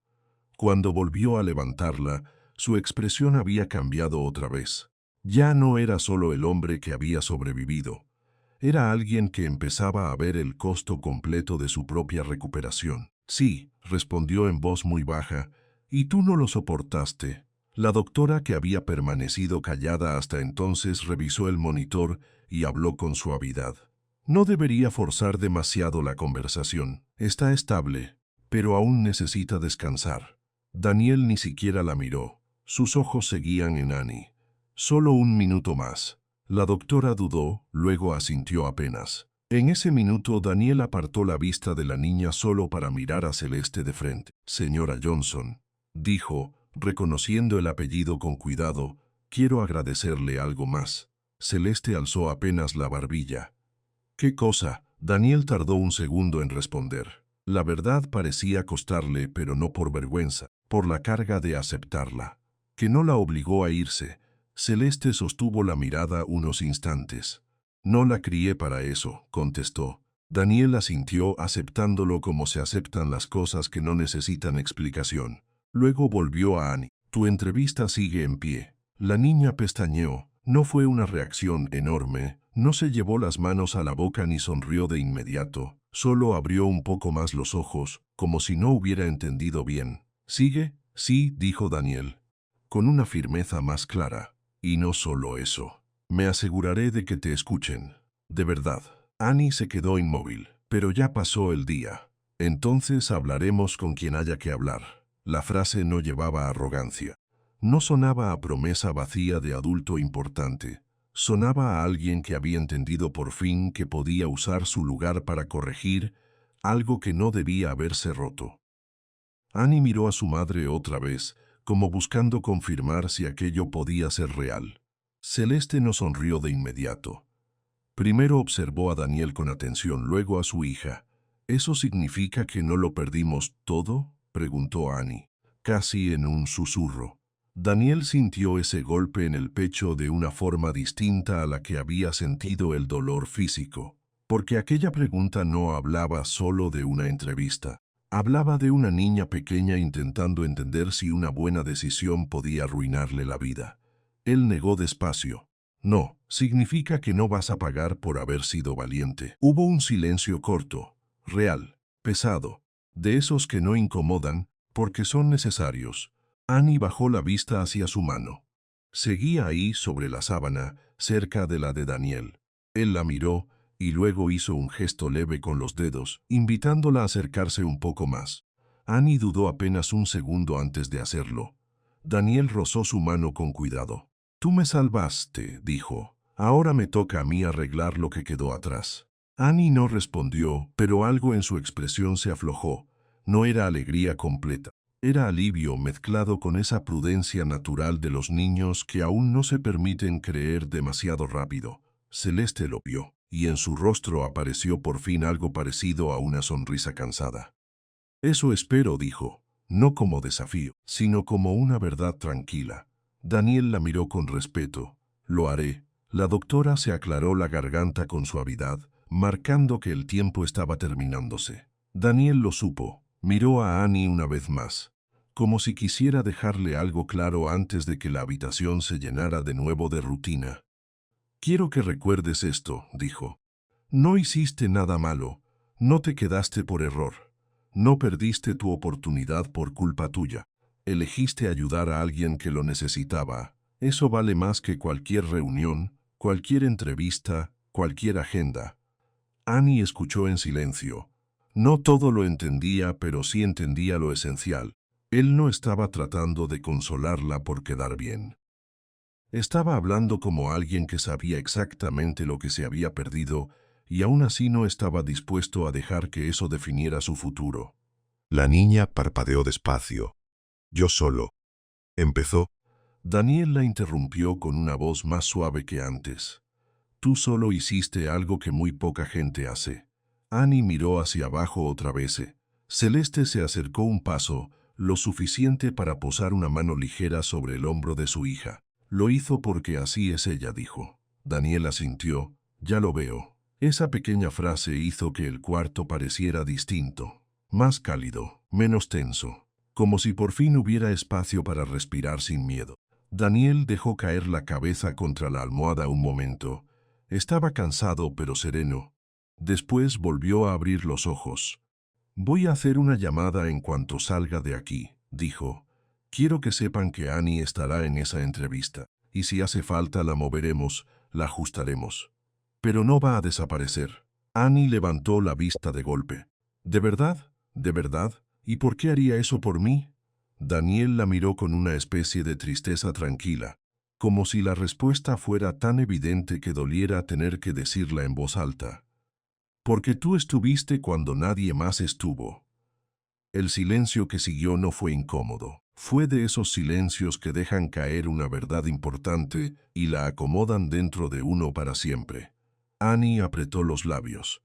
Cuando volvió a levantarla, su expresión había cambiado otra vez. Ya no era solo el hombre que había sobrevivido. Era alguien que empezaba a ver el costo completo de su propia recuperación. «Sí», respondió en voz muy baja, «y tú no lo soportaste». La doctora, que había permanecido callada hasta entonces, revisó el monitor y habló con suavidad. «No debería forzar demasiado la conversación. Está estable, pero aún necesita descansar». Daniel ni siquiera la miró. Sus ojos seguían en Annie. «Solo un minuto más». La doctora dudó, luego asintió apenas. En ese minuto Daniel apartó la vista de la niña solo para mirar a Celeste de frente. «Señora Johnson», dijo, reconociendo el apellido con cuidado, «quiero agradecerle algo más». Celeste alzó apenas la barbilla. «¿Qué cosa?». Daniel tardó un segundo en responder. La verdad parecía costarle, pero no por vergüenza, por la carga de aceptarla, que no la obligó a irse. Celeste sostuvo la mirada unos instantes. «No la crié para eso», contestó. Daniel asintió, aceptándolo como se aceptan las cosas que no necesitan explicación. Luego volvió a Annie. «Tu entrevista sigue en pie». La niña pestañeó. No fue una reacción enorme, no se llevó las manos a la boca ni sonrió de inmediato, solo abrió un poco más los ojos, como si no hubiera entendido bien. «¿Sigue?» «Sí», dijo Daniel, con una firmeza más clara. «Y no solo eso. Me aseguraré de que te escuchen. De verdad». Annie se quedó inmóvil. «Pero ya pasó el día. Entonces hablaremos con quien haya que hablar». La frase no llevaba arrogancia. No sonaba a promesa vacía de adulto importante. Sonaba a alguien que había entendido por fin que podía usar su lugar para corregir algo que no debía haberse roto. Annie miró a su madre otra vez, como buscando confirmar si aquello podía ser real. Celeste no sonrió de inmediato. Primero observó a Daniel con atención, luego a su hija. «¿Eso significa que no lo perdimos todo?», preguntó Annie, casi en un susurro. Daniel sintió ese golpe en el pecho de una forma distinta a la que había sentido el dolor físico, porque aquella pregunta no hablaba solo de una entrevista. Hablaba de una niña pequeña intentando entender si una buena decisión podía arruinarle la vida. Él negó despacio. «No, significa que no vas a pagar por haber sido valiente». Hubo un silencio corto, real, pesado, de esos que no incomodan porque son necesarios. Annie bajó la vista hacia su mano. Seguía ahí sobre la sábana, cerca de la de Daniel. Él la miró y luego hizo un gesto leve con los dedos, invitándola a acercarse un poco más. Annie dudó apenas un segundo antes de hacerlo. Daniel rozó su mano con cuidado. «Tú me salvaste», dijo. «Ahora me toca a mí arreglar lo que quedó atrás». Annie no respondió, pero algo en su expresión se aflojó. No era alegría completa. Era alivio mezclado con esa prudencia natural de los niños que aún no se permiten creer demasiado rápido. Celeste lo vio, y en su rostro apareció por fin algo parecido a una sonrisa cansada. «Eso espero», dijo, no como desafío, sino como una verdad tranquila. Daniel la miró con respeto. «Lo haré». La doctora se aclaró la garganta con suavidad, marcando que el tiempo estaba terminándose. Daniel lo supo. Miró a Annie una vez más, como si quisiera dejarle algo claro antes de que la habitación se llenara de nuevo de rutina. Quiero que recuerdes esto, dijo. No hiciste nada malo, no te quedaste por error, no perdiste tu oportunidad por culpa tuya. Elegiste ayudar a alguien que lo necesitaba. Eso vale más que cualquier reunión, cualquier entrevista, cualquier agenda. Annie escuchó en silencio. No todo lo entendía, pero sí entendía lo esencial. Él no estaba tratando de consolarla por quedar bien. Estaba hablando como alguien que sabía exactamente lo que se había perdido y aún así no estaba dispuesto a dejar que eso definiera su futuro. La niña parpadeó despacio. Yo solo. Empezó. Daniel la interrumpió con una voz más suave que antes. Tú solo hiciste algo que muy poca gente hace. Annie miró hacia abajo otra vez. Celeste se acercó un paso, lo suficiente para posar una mano ligera sobre el hombro de su hija. Lo hizo porque así es ella, dijo. Daniel asintió. Ya lo veo. Esa pequeña frase hizo que el cuarto pareciera distinto, más cálido, menos tenso, como si por fin hubiera espacio para respirar sin miedo. Daniel dejó caer la cabeza contra la almohada un momento. Estaba cansado pero sereno. Después volvió a abrir los ojos. Voy a hacer una llamada en cuanto salga de aquí, dijo. Quiero que sepan que Annie estará en esa entrevista, y si hace falta la moveremos, la ajustaremos. Pero no va a desaparecer. Annie levantó la vista de golpe. ¿De verdad? ¿De verdad? ¿Y por qué haría eso por mí? Daniel la miró con una especie de tristeza tranquila, como si la respuesta fuera tan evidente que doliera tener que decirla en voz alta. Porque tú estuviste cuando nadie más estuvo. El silencio que siguió no fue incómodo. Fue de esos silencios que dejan caer una verdad importante y la acomodan dentro de uno para siempre. Annie apretó los labios.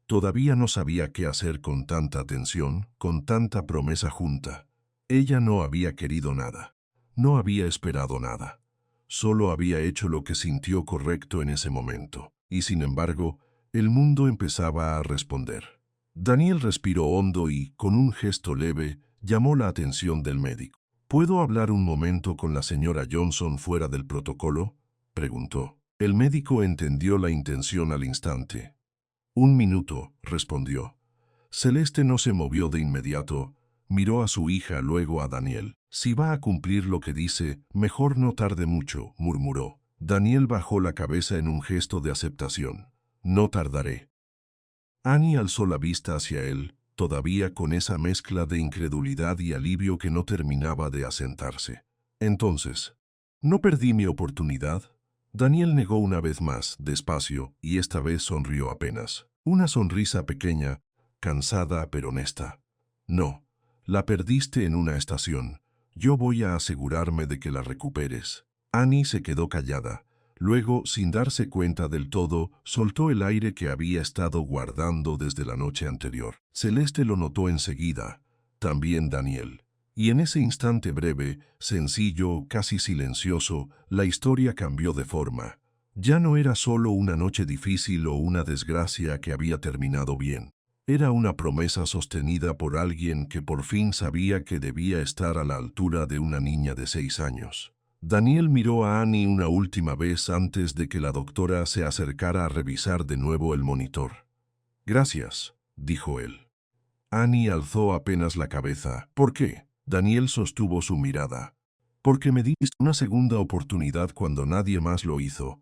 Todavía no sabía qué hacer con tanta tensión, con tanta promesa junta. Ella no había querido nada. No había esperado nada. Solo había hecho lo que sintió correcto en ese momento. Y sin embargo, el mundo empezaba a responder. Daniel respiró hondo y, con un gesto leve, llamó la atención del médico. ¿Puedo hablar un momento con la señora Johnson fuera del protocolo?, preguntó. El médico entendió la intención al instante. 1 minuto, respondió. Celeste no se movió de inmediato. Miró a su hija, luego a Daniel. Si va a cumplir lo que dice, mejor no tarde mucho, murmuró. Daniel bajó la cabeza en un gesto de aceptación. No tardaré. Annie alzó la vista hacia él, todavía con esa mezcla de incredulidad y alivio que no terminaba de asentarse. Entonces, ¿no perdí mi oportunidad? Daniel negó una vez más, despacio, y esta vez sonrió apenas. Una sonrisa pequeña, cansada pero honesta. No, la perdiste en una estación. Yo voy a asegurarme de que la recuperes. Annie se quedó callada. Luego, sin darse cuenta del todo, soltó el aire que había estado guardando desde la noche anterior. Celeste lo notó enseguida, también Daniel. Y en ese instante breve, sencillo, casi silencioso, la historia cambió de forma. Ya no era solo una noche difícil o una desgracia que había terminado bien. Era una promesa sostenida por alguien que por fin sabía que debía estar a la altura de una niña de 6 años. Daniel miró a Annie una última vez antes de que la doctora se acercara a revisar de nuevo el monitor. Gracias, dijo él. Annie alzó apenas la cabeza. ¿Por qué? Daniel sostuvo su mirada. Porque me diste una segunda oportunidad cuando nadie más lo hizo.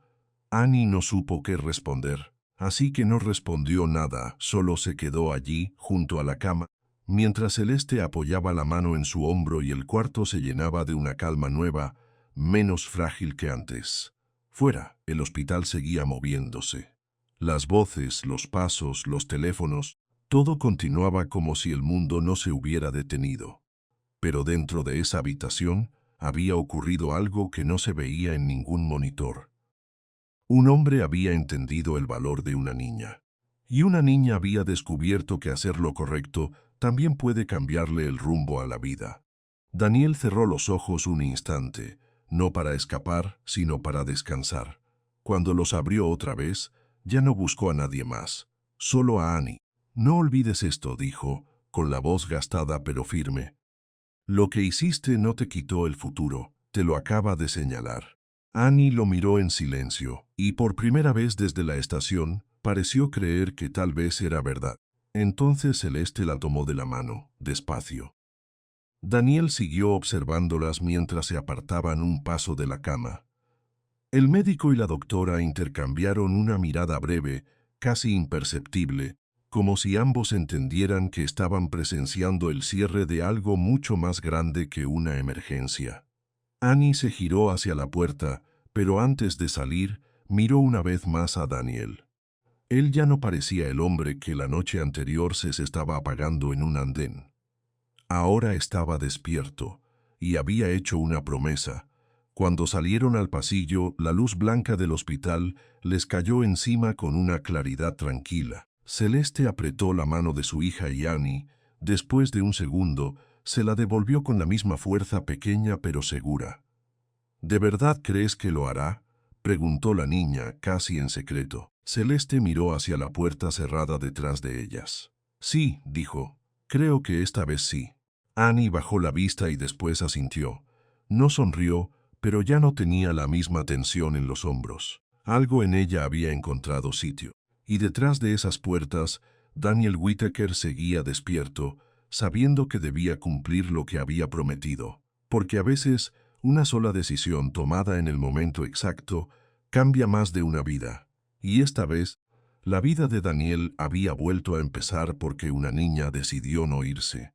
Annie no supo qué responder, así que no respondió nada, solo se quedó allí, junto a la cama, mientras Celeste apoyaba la mano en su hombro y el cuarto se llenaba de una calma nueva, menos frágil que antes. Fuera, el hospital seguía moviéndose. Las voces, los pasos, los teléfonos, todo continuaba como si el mundo no se hubiera detenido. Pero dentro de esa habitación había ocurrido algo que no se veía en ningún monitor. Un hombre había entendido el valor de una niña. Y una niña había descubierto que hacer lo correcto también puede cambiarle el rumbo a la vida. Daniel cerró los ojos un instante, no para escapar, sino para descansar. Cuando los abrió otra vez, ya no buscó a nadie más, solo a Annie. No olvides esto, dijo, con la voz gastada pero firme. Lo que hiciste no te quitó el futuro, te lo acaba de señalar. Annie lo miró en silencio, y por primera vez desde la estación, pareció creer que tal vez era verdad. Entonces Celeste la tomó de la mano, despacio. Daniel siguió observándolas mientras se apartaban un paso de la cama. El médico y la doctora intercambiaron una mirada breve, casi imperceptible, como si ambos entendieran que estaban presenciando el cierre de algo mucho más grande que una emergencia. Annie se giró hacia la puerta, pero antes de salir, miró una vez más a Daniel. Él ya no parecía el hombre que la noche anterior se estaba apagando en un andén. Ahora estaba despierto, y había hecho una promesa. Cuando salieron al pasillo, la luz blanca del hospital les cayó encima con una claridad tranquila. Celeste apretó la mano de su hija y Annie. Después de un segundo, se la devolvió con la misma fuerza pequeña pero segura. ¿De verdad crees que lo hará?, preguntó la niña, casi en secreto. Celeste miró hacia la puerta cerrada detrás de ellas. Sí, dijo, creo que esta vez sí. Annie bajó la vista y después asintió. No sonrió, pero ya no tenía la misma tensión en los hombros. Algo en ella había encontrado sitio. Y detrás de esas puertas, Daniel Whittaker seguía despierto, sabiendo que debía cumplir lo que había prometido. Porque a veces, una sola decisión tomada en el momento exacto cambia más de una vida. Y esta vez, la vida de Daniel había vuelto a empezar porque una niña decidió no irse.